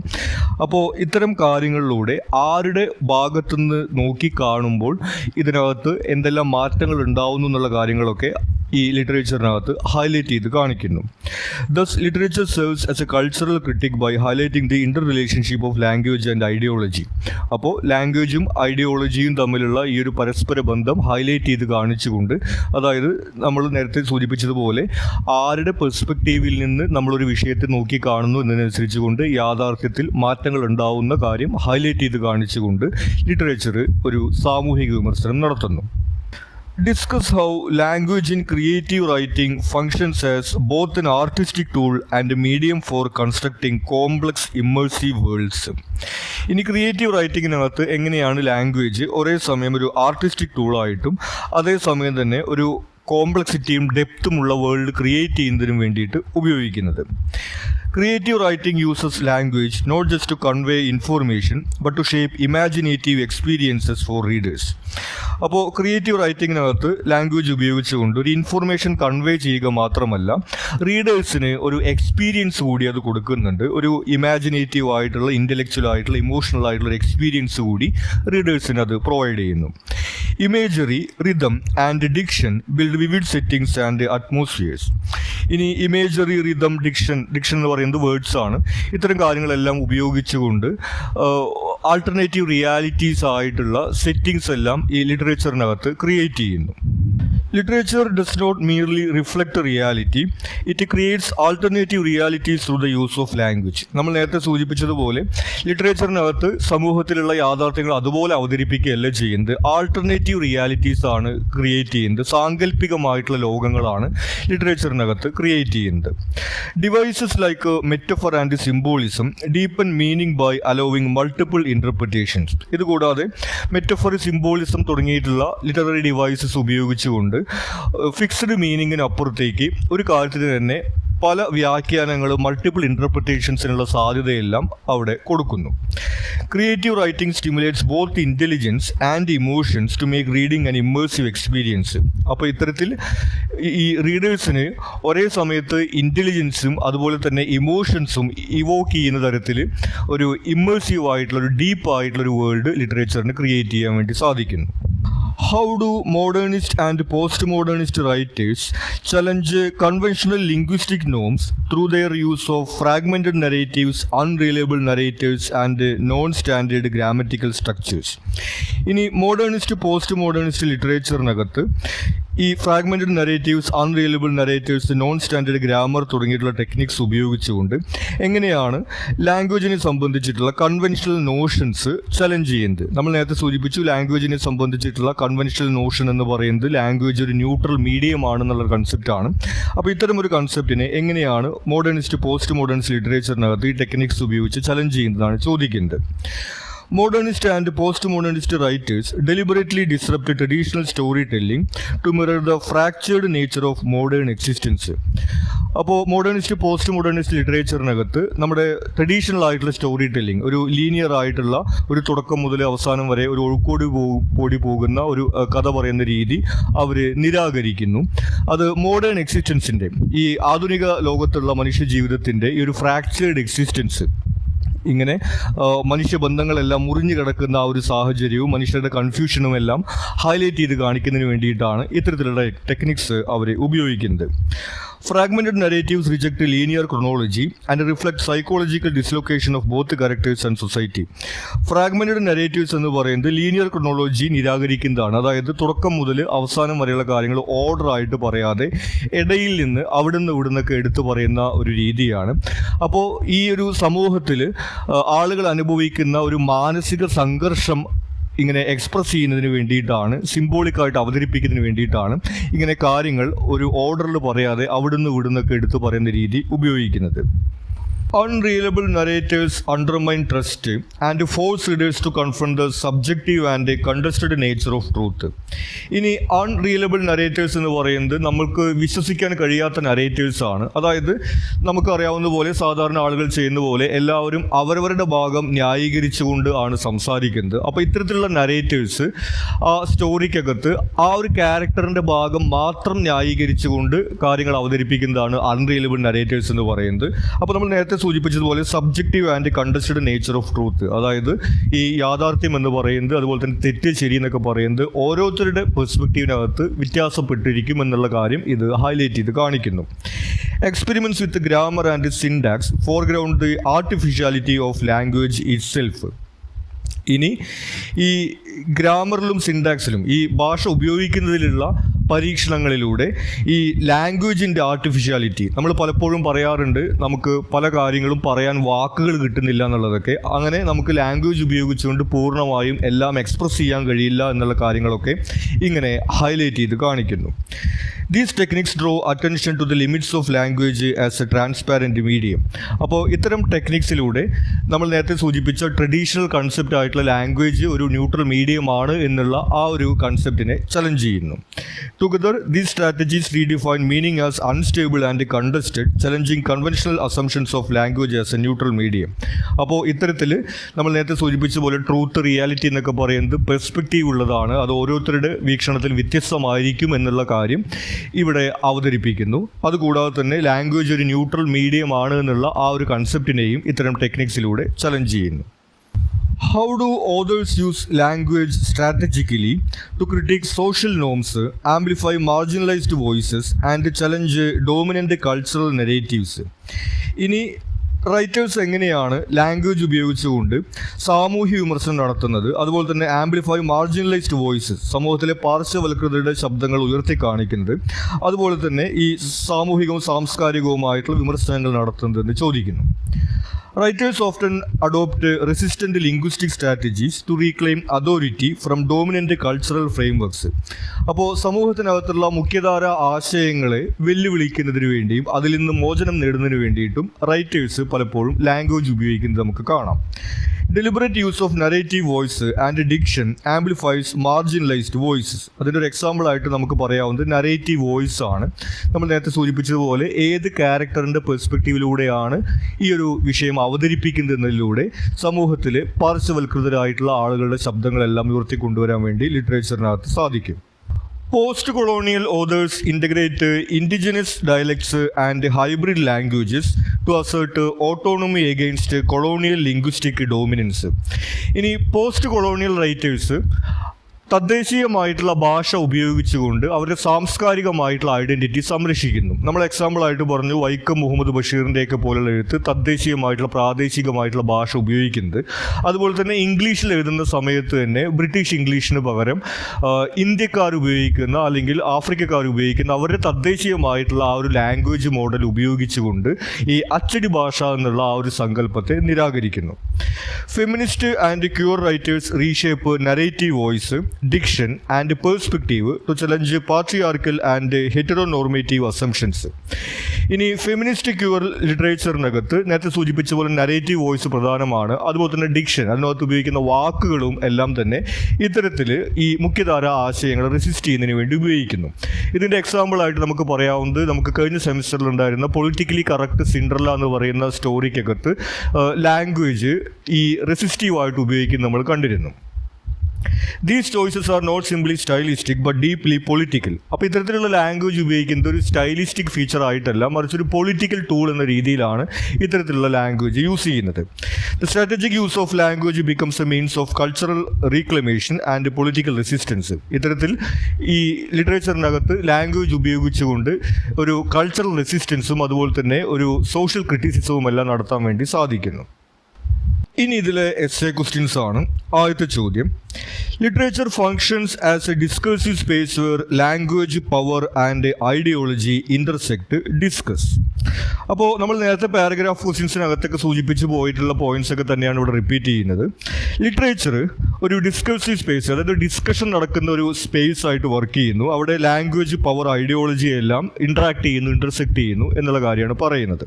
അപ്പോൾ ഇത്തരം കാര്യങ്ങളിലൂടെ ആരുടെ ഭാഗത്തുനിന്ന് നോക്കിക്കാണുമ്പോൾ ഇതിനകത്ത് എന്തെല്ലാം മാറ്റങ്ങൾ ഉണ്ടാവുന്നു എന്നുള്ള കാര്യങ്ങളൊക്കെ ഈ ലിറ്ററേച്ചറിനകത്ത് ഹൈലൈറ്റ് ചെയ്ത് കാണിക്കുന്നു. Thus literature serves as a cultural critic by highlighting the interrelationship of language and ideology. അപ്പോൾ ലാംഗ്വേജും ഐഡിയോളജിയും തമ്മിലുള്ള ഈ ഒരു പരസ്പര ബന്ധം ഹൈലൈറ്റ് ചെയ്ത് കാണിച്ചുകൊണ്ട്, അതായത് നമ്മൾ നേരത്തെ സൂചിപ്പിച്ചതുപോലെ ആരുടെ പെർസ്പെക്റ്റീവിൽ നിന്ന് നമ്മളൊരു വിഷയത്തെ നോക്കി കാണുന്നു എന്നതിനനുസരിച്ച് കൊണ്ട് യാഥാർത്ഥ്യത്തിൽ മാറ്റങ്ങൾ ഉണ്ടാവുന്ന കാര്യം ഹൈലൈറ്റ് ചെയ്ത് കാണിച്ചുകൊണ്ട് ലിറ്ററേച്ചർ ഒരു സാമൂഹിക വിമർശനം നടത്തുന്നു. Discuss how language in creative writing functions as both an artistic tool and a medium for constructing complex immersive worlds. ഇനി ക്രിയേറ്റീവ് റൈറ്റിങ്ങിനകത്ത് എങ്ങനെയാണ് ലാംഗ്വേജ് ഒരേ സമയം ഒരു ആർട്ടിസ്റ്റിക് ടൂളായിട്ടും അതേസമയം തന്നെ ഒരു കോംപ്ലക്സിറ്റിയും ഡെപ്തുമുള്ള വേൾഡ് ക്രിയേറ്റ് ചെയ്യുന്നതിനും വേണ്ടിയിട്ട് ഉപയോഗിക്കുന്നത്. Creative writing uses language not just to convey information but to shape imaginative experiences for readers. അപ്പോൾ ക്രിയേറ്റീവ് റൈറ്റിങ്ങിനകത്ത് ലാംഗ്വേജ് ഉപയോഗിച്ചുകൊണ്ട് ഒരു ഇൻഫോർമേഷൻ കൺവേ ചെയ്യുക മാത്രമല്ല, റീഡേഴ്സിന് ഒരു എക്സ്പീരിയൻസ് കൂടി അത് കൊടുക്കുന്നുണ്ട്. ഒരു ഇമാജിനേറ്റീവ് ആയിട്ടുള്ള, ഇൻ്റലക്ച്വൽ ആയിട്ടുള്ള, ഇമോഷണൽ ആയിട്ടുള്ള ഒരു എക്സ്പീരിയൻസ് കൂടി റീഡേഴ്സിന് അത് പ്രൊവൈഡ് ചെയ്യുന്നു. Imagery, rhythm and diction build vivid settings and അറ്റ്മോസ്ഫിയേഴ്സ്. ഇനി ഇമേജറി, റിതം, ഡിക്ഷൻ എന്ന് പറയുന്നത് വേർഡ്സ് ആണ്. ഇത്തരം കാര്യങ്ങളെല്ലാം ഉപയോഗിച്ചുകൊണ്ട് ആൾട്ടർനേറ്റീവ് റിയാലിറ്റീസ് ആയിട്ടുള്ള സെറ്റിംഗ്സ് എല്ലാം ഈ ലിറ്ററേച്ചറിനകത്ത് ക്രിയേറ്റ് ചെയ്യുന്നു. Literature does not merely reflect a reality, it creates alternative realities through the use of language. നമ്മൾ നേരത്തെ സൂചിപ്പിച്ചതുപോലെ ലിറ്ററേച്ചറിനകത്ത് സമൂഹത്തിലുള്ള യാഥാർത്ഥ്യങ്ങൾ അതുപോലെ അവതരിപ്പിക്കുകയല്ല ചെയ്യുന്നത്, ആൾട്ടർനേറ്റീവ് റിയാലിറ്റീസ് ആണ് ക്രിയേറ്റ് ചെയ്യുന്നത്. സാങ്കല്പികമായിട്ടുള്ള ലോകങ്ങളാണ് ലിറ്ററേച്ചറിനകത്ത് ക്രിയേറ്റ് ചെയ്യുന്നത്. Devices like metaphor and symbolism deepen meaning by allowing multiple interpretations. ഇതുകൂടാതെ മെറ്റഫർ, സിംബോളിസം തുടങ്ങിയിട്ടുള്ള ലിറ്റററി ഡിവൈസസ് ഉപയോഗിച്ചുകൊണ്ട് ഫിക്സ്ഡ് മീനിങ്ങിനപ്പുറത്തേക്ക് ഒരു കാര്യത്തിന് തന്നെ പല വ്യാഖ്യാനങ്ങളും, മൾട്ടിപ്പിൾ ഇൻ്റർപ്രിറ്റേഷൻസിനുള്ള സാധ്യതയെല്ലാം അവിടെ കൊടുക്കുന്നു. Creative writing stimulates both intelligence and emotions to make reading an immersive experience. അപ്പോൾ ഇത്തരത്തിൽ ഈ റീഡേഴ്സിന് ഒരേ സമയത്ത് ഇൻ്റലിജൻസും അതുപോലെ തന്നെ ഇമോഷൻസും ഇവോക്ക് ചെയ്യുന്ന തരത്തിൽ ഒരു ഇമ്മേഴ്സീവ് ആയിട്ടുള്ള, ഒരു ഡീപ്പ് ആയിട്ടുള്ളൊരു വേൾഡ് ലിറ്ററേച്ചറിന് ക്രിയേറ്റ് ചെയ്യാൻ വേണ്ടി സാധിക്കുന്നു. How do modernist and postmodernist writers challenge conventional linguistic norms through their use of fragmented narratives, unreliable narrators and non-standard grammatical structures? ഇനി മോഡേണിസ്റ്റ്, പോസ്റ്റ് മോഡേണിസ്റ്റ് ലിറ്ററേച്ചറിനകത്ത് ഈ fragmented narratives, unreliable narratives, non standard grammar തുടങ്ങിയിട്ടുള്ള techniques ഉപയോഗിച്ചുകൊണ്ട് എങ്ങനെയാണ് ലാംഗ്വേജിനെ സംബന്ധിച്ചിട്ടുള്ള conventional notions challenge ചെയ്യുന്നത്. നമ്മൾ നേരത്തെ സൂചിപ്പിച്ചു, ലാംഗ്വേജിനെ സംബന്ധിച്ചിട്ടുള്ള കൺവെൻഷണൽ നോഷൻ എന്ന് പറയുന്നത് ലാംഗ്വേജ് ഒരു ന്യൂട്രൽ മീഡിയം ആണെന്നുള്ള കൺസെപ്റ്റാണ്. അപ്പോൾ ഇത്തരം ഒരു കൺസെപ്റ്റിനെ എങ്ങനെയാണ് മോഡേണിസ്റ്റ്, പോസ്റ്റ് മോഡേണിസ്റ്റ് ലിറ്ററേച്ചറിനകത്ത് ഈ ടെക്നിക്സ് ഉപയോഗിച്ച് ചലഞ്ച് ചെയ്യുന്നതാണ് ചോദിക്കുന്നത്. Modernist and postmodernist writers deliberately disrupt traditional storytelling to mirror the fractured nature of modern existence. അപ്പോൾ മോഡേണിസ്റ്റ്, പോസ്റ്റ് മോഡേണിസ്റ്റ് ലിറ്ററേച്ചറിനകത്ത് നമ്മുടെ ട്രഡീഷണൽ ആയിട്ടുള്ള സ്റ്റോറി ടെല്ലിംഗ്, ഒരു ലീനിയർ ആയിട്ടുള്ള, ഒരു തുടക്കം മുതൽ അവസാനം വരെ ഒരു ഒഴുക്കോടി കൂടി പോകുന്ന ഒരു കഥ പറയുന്ന രീതി അവർ നിരാകരിക്കുന്നു. അത് മോഡേൺ എക്സിസ്റ്റൻസിൻ്റെ, ഈ ആധുനിക ലോകത്തുള്ള മനുഷ്യ ജീവിതത്തിൻ്റെ ഈ ഒരു ഫ്രാക്ചേർഡ് എക്സിസ്റ്റൻസ്, ഇങ്ങനെ മനുഷ്യബന്ധങ്ങളെല്ലാം മുറിഞ്ഞു കിടക്കുന്ന ആ ഒരു സാഹചര്യവും മനുഷ്യരുടെ കൺഫ്യൂഷനും എല്ലാം ഹൈലൈറ്റ് ചെയ്ത് കാണിക്കുന്നതിന് വേണ്ടിയിട്ടാണ് ഇത്തരത്തിലുള്ള ടെക്നിക്സ് അവർ ഉപയോഗിക്കുന്നത്. Fragmented narratives reject linear chronology and reflect psychological dislocation of both characters and society. Fragmented narratives എന്ന് പറയുന്നത് ലീനിയർ ക്രോണോളജി നിരാകരിക്കുന്നതാണ്. അതായത് തുടക്കം മുതൽ അവസാനം വരെയുള്ള കാര്യങ്ങൾ ഓർഡർ ആയിട്ട് പറയാതെ ഇടയിൽ നിന്ന് അവിടുന്ന് ഇവിടുന്നൊക്കെ എടുത്തു പറയുന്ന ഒരു രീതിയാണ്. അപ്പോൾ ഈ ഒരു സമൂഹത്തിൽ ആളുകൾ അനുഭവിക്കുന്ന ഒരു മാനസിക സംഘർഷം ഇങ്ങനെ എക്സ്പ്രസ് ചെയ്യുന്നതിന് വേണ്ടിയിട്ടാണ്, സിംബോളിക്കായിട്ട് അവതരിപ്പിക്കുന്നതിന് വേണ്ടിയിട്ടാണ് ഇങ്ങനെ കാര്യങ്ങൾ ഒരു ഓർഡറിൽ പറയാതെ അവിടുന്ന് ഇവിടുന്നൊക്കെ എടുത്തു പറയുന്ന രീതി ഉപയോഗിക്കുന്നത്. unreliable narrators undermine trust and force readers to confront the subjective and contested nature of truth. ഇനി അൺറിയലബിൾ നരേറ്റേഴ്സ് എന്ന് പറയുന്നത് നമ്മൾക്ക് വിശ്വസിക്കാൻ കഴിയാത്ത നരേറ്റേഴ്സ് ആണ്. അതായത് നമുക്കറിയാവുന്ന പോലെ സാധാരണ ആളുകൾ ചെയ്യുന്ന പോലെ എല്ലാവരും അവരവരുടെ ഭാഗം ന്യായീകരിച്ചുകൊണ്ട് ആണ് സംസാരിക്കുന്നത്. അപ്പോൾ ഇത്തരത്തിലുള്ള നരേറ്റേഴ്സ് ആ സ്റ്റോറിക്കകത്ത് ആ ഒരു ക്യാരക്ടറിൻ്റെ ഭാഗം മാത്രം ന്യായീകരിച്ചുകൊണ്ട് കാര്യങ്ങൾ അവതരിപ്പിക്കുന്നതാണ് അൺറിയലബിൾ നരേറ്റേഴ്സ് എന്ന് പറയുന്നത്. അപ്പോൾ നമ്മൾ നേരത്തെ സൂചിപ്പിച്ചതുപോലെ subjective and contested nature of truth, അതായത് ഈ യാഥാർത്ഥ്യം എന്ന് പറയുന്നത് അതുപോലെ തന്നെ തെറ്റ് ശരി എന്നൊക്കെ പറയുന്നത് ഓരോരുത്തരുടെ പെർസ്പെക്റ്റീവിനകത്ത് വ്യത്യാസപ്പെട്ടിരിക്കും എന്നുള്ള കാര്യം ഇത് ഹൈലൈറ്റ് ചെയ്ത് കാണിക്കുന്നു. Experiments with grammar and syntax foreground the artificiality of language it self. ഇനി ഈ ഗ്രാമറിലും സിൻടാക്സിലും ഈ ഭാഷ ഉപയോഗിക്കുന്നതിലുള്ള പരീക്ഷണങ്ങളിലൂടെ ഈ ലാംഗ്വേജിൻ്റെ ആർട്ടിഫിഷ്യാലിറ്റി, നമ്മൾ പലപ്പോഴും പറയാറുണ്ട് നമുക്ക് പല കാര്യങ്ങളും പറയാൻ വാക്കുകൾ കിട്ടുന്നില്ല എന്നുള്ളതൊക്കെ. അങ്ങനെ നമുക്ക് ലാംഗ്വേജ് ഉപയോഗിച്ചുകൊണ്ട് പൂർണ്ണമായും എല്ലാം എക്സ്പ്രസ് ചെയ്യാൻ കഴിയില്ല എന്നുള്ള കാര്യങ്ങളൊക്കെ ഇങ്ങനെ ഹൈലൈറ്റ് ചെയ്ത് കാണിക്കുന്നു. These techniques draw attention to the limits of language as a transparent medium. അപ്പോൾ ഇത്തരം ടെക്നിക്സിലൂടെ നമ്മൾ നേരത്തെ സൂചിപ്പിച്ച ട്രഡീഷണൽ കൺസെപ്റ്റ് ആയിട്ടുള്ള ലാംഗ്വേജ് ഒരു ന്യൂട്രൽ മീഡിയമാണ് എന്നുള്ള ആ ഒരു കൺസെപ്റ്റിനെ ചലഞ്ച് ചെയ്യുന്നു. Together these strategies redefine meaning as unstable and contested, challenging conventional assumptions of language as a neutral medium. അപ്പോൾ ഇത്തരത്തിൽ നമ്മൾ നേരത്തെ സൂചിപ്പിച്ച പോലെ ട്രൂത്ത്, റിയാലിറ്റി എന്നൊക്കെ പറയുന്നത് പെർസ്പെക്റ്റീവ് ഉള്ളതാണ്, അത് ഓരോരുത്തരുടെ വീക്ഷണത്തിൽ വ്യത്യസ്തമായിരിക്കും എന്നുള്ള കാര്യം ഇവിടെ അവതരിപ്പിക്കുന്നു. അതുകൂടാതെ തന്നെ ലാംഗ്വേജ് ഒരു ന്യൂട്രൽ മീഡിയമാണ് എന്നുള്ള ആ ഒരു കൺസെപ്റ്റിനെയും ഇത്തരം ടെക്നിക്സിലൂടെ ചലഞ്ച് ചെയ്യുന്നു. How do authors use language strategically to critique social norms, amplify marginalized voices, and challenge dominant cultural narratives? ഇനി റൈറ്റേഴ്സ് എങ്ങനെയാണ് ലാംഗ്വേജ് ഉപയോഗിച്ചുകൊണ്ട് സാമൂഹ്യ വിമർശനം നടത്തുന്നത്, അതുപോലെ തന്നെ ആംപ്ലിഫൈ മാർജിനലൈസ്ഡ് വോയിസസ്, സമൂഹത്തിലെ പാർശ്വവൽകൃതരുടെ ശബ്ദങ്ങൾ ഉയർത്തി കാണിക്കുന്നത്, അതുപോലെ തന്നെ ഈ സാമൂഹികവും സാംസ്കാരികവുമായിട്ടുള്ള വിമർശനങ്ങൾ നടത്തുന്നതെന്ന് ചോദിക്കുന്നു. Writers often adopt resistant linguistic strategies to reclaim authority from dominant cultural frameworks. അപ്പോൾ സമൂഹത്തിനകത്തുള്ള മുഖ്യധാര ആശയങ്ങളെ വെല്ലുവിളിക്കുന്നതിന് വേണ്ടിയും അതിൽ നിന്ന് മോചനം നേടുന്നതിന് വേണ്ടിയിട്ടും റൈറ്റേഴ്സ് പലപ്പോഴും ലാംഗ്വേജ് ഉപയോഗിക്കുന്നത് നമുക്ക് കാണാം. Deliberate use of narrative voice and diction amplifies marginalised voices. അതിൻ്റെ ഒരു എക്സാമ്പിളായിട്ട് നമുക്ക് പറയാവുന്നത് നറേറ്റീവ് വോയിസ് ആണ്. നമ്മൾ നേരത്തെ സൂചിപ്പിച്ചതുപോലെ ഏത് ക്യാരക്ടറിൻ്റെ പെർസ്പെക്റ്റീവിലൂടെയാണ് ഈ ഒരു വിഷയം അവതരിപ്പിക്കുന്നതിലൂടെ സമൂഹത്തിൽ പാർശ്വവൽകൃതരായിട്ടുള്ള ആളുകളുടെ ശബ്ദങ്ങളെല്ലാം ഉയർത്തിക്കൊണ്ടുവരാൻ വേണ്ടി ലിറ്ററേച്ചറിനകത്ത് സാധിക്കും. Post-colonial authors integrate indigenous dialects and hybrid languages to assert autonomy against colonial linguistic dominance. ഇനി പോസ്റ്റ്-കൊളോണിയൽ റൈറ്റേഴ്സ് തദ്ദേശീയമായിട്ടുള്ള ഭാഷ ഉപയോഗിച്ചുകൊണ്ട് അവരുടെ സാംസ്കാരികമായിട്ടുള്ള ഐഡൻറ്റിറ്റി സംരക്ഷിക്കുന്നു. നമ്മൾ എക്സാമ്പിളായിട്ട് പറഞ്ഞു വൈക്കം മുഹമ്മദ് ബഷീറിൻ്റെയൊക്കെ പോലുള്ള എഴുത്ത് തദ്ദേശീയമായിട്ടുള്ള പ്രാദേശികമായിട്ടുള്ള ഭാഷ ഉപയോഗിക്കുന്നത്. അതുപോലെ തന്നെ ഇംഗ്ലീഷിൽ എഴുതുന്ന സമയത്ത് തന്നെ ബ്രിട്ടീഷ് ഇംഗ്ലീഷിന് പകരം ഇന്ത്യക്കാർ ഉപയോഗിക്കുന്ന അല്ലെങ്കിൽ ആഫ്രിക്കക്കാർ ഉപയോഗിക്കുന്ന അവരുടെ തദ്ദേശീയമായിട്ടുള്ള ആ ഒരു ലാംഗ്വേജ് മോഡൽ ഉപയോഗിച്ചുകൊണ്ട് ഈ അച്ചടി ഭാഷ എന്നുള്ള ആ ഒരു സങ്കല്പത്തെ നിരാകരിക്കുന്നു. Feminist and queer writers reshape narrative voice, diction and perspective to challenge patriarchal and heteronormative assumptions. ഇനി ഫെമിനിസ്റ്റ് ക്യൂർ ലിറ്ററേച്ചറിനകത്ത് നേരത്തെ സൂചിപ്പിച്ച പോലെ നറേറ്റീവ് വോയിസ് പ്രധാനമാണ്. അതുപോലെ തന്നെ ഡിക്ഷൻ, അതിനകത്ത് ഉപയോഗിക്കുന്ന വാക്കുകളും എല്ലാം തന്നെ ഇത്തരത്തിൽ ഈ മുഖ്യധാര ആശയങ്ങൾ റെസിസ്റ്റ് ചെയ്യുന്നതിന് വേണ്ടി ഉപയോഗിക്കുന്നു. ഇതിൻ്റെ എക്സാമ്പിളായിട്ട് നമുക്ക് പറയാവുന്നത് നമുക്ക് കഴിഞ്ഞ സെമിസ്റ്ററിലുണ്ടായിരുന്ന പൊളിറ്റിക്കലി കറക്റ്റ് സിൻഡ്രല്ല എന്ന് പറയുന്ന സ്റ്റോറിക്കകത്ത് ലാംഗ്വേജ് ഈ റെസിസ്റ്റീവായിട്ട് ഉപയോഗിക്കുന്നത് നമ്മൾ കണ്ടിരുന്നു. These choices are not simply stylistic but deeply political. അപ്പോൾ ഇത്തരത്തിലുള്ള ലാംഗ്വേജ് ഉപയോഗിക്കുന്നത് ഒരു സ്റ്റൈലിസ്റ്റിക് ഫീച്ചർ ആയിട്ടല്ല, മറിച്ച് ഒരു പൊളിറ്റിക്കൽ ടൂൾ എന്ന രീതിയിലാണ് ഇത്തരത്തിലുള്ള ലാംഗ്വേജ് യൂസ് ചെയ്യുന്നത്. The strategic use of language becomes a means of cultural reclamation and political resistance. ഇത്തരത്തിൽ ഈ ലിറ്ററേച്ചറിനകത്ത് ലാംഗ്വേജ് ഉപയോഗിച്ചുകൊണ്ട് ഒരു കൾച്ചറൽ റെസിസ്റ്റൻസും അതുപോലെ തന്നെ ഒരു സോഷ്യൽ ക്രിറ്റിസിസവും എല്ലാം നടത്താൻ വേണ്ടി സാധിക്കുന്നു. ഇനി ഇതിലെ എസ്സേ ക്വസ്റ്റ്യൻസ് ആണ്. ആദ്യത്തെ ചോദ്യം, Literature functions as a discursive space where language, power and ideology intersect, discuss. അപ്പോൾ നമ്മൾ നേരത്തെ പാരഗ്രാഫ് ക്വസ്റ്റ്യൻസിനകത്തൊക്കെ സൂചിപ്പിച്ച് പോയിട്ടുള്ള പോയിന്റ്സ് ഒക്കെ തന്നെയാണ് ഇവിടെ റിപ്പീറ്റ് ചെയ്യുന്നത്. ലിറ്ററേച്ചർ ഒരു ഡിസ്കസീവ് സ്പേസ്, അതായത് ഡിസ്കഷൻ നടക്കുന്ന ഒരു സ്പേസ് ആയിട്ട് വർക്ക് ചെയ്യുന്നു. അവിടെ ലാംഗ്വേജ്, പവർ, ഐഡിയോളജി എല്ലാം ഇൻട്രാക്ട് ചെയ്യുന്നു, ഇൻ്റർസെക്ട് ചെയ്യുന്നു എന്നുള്ള കാര്യമാണ് പറയുന്നത്.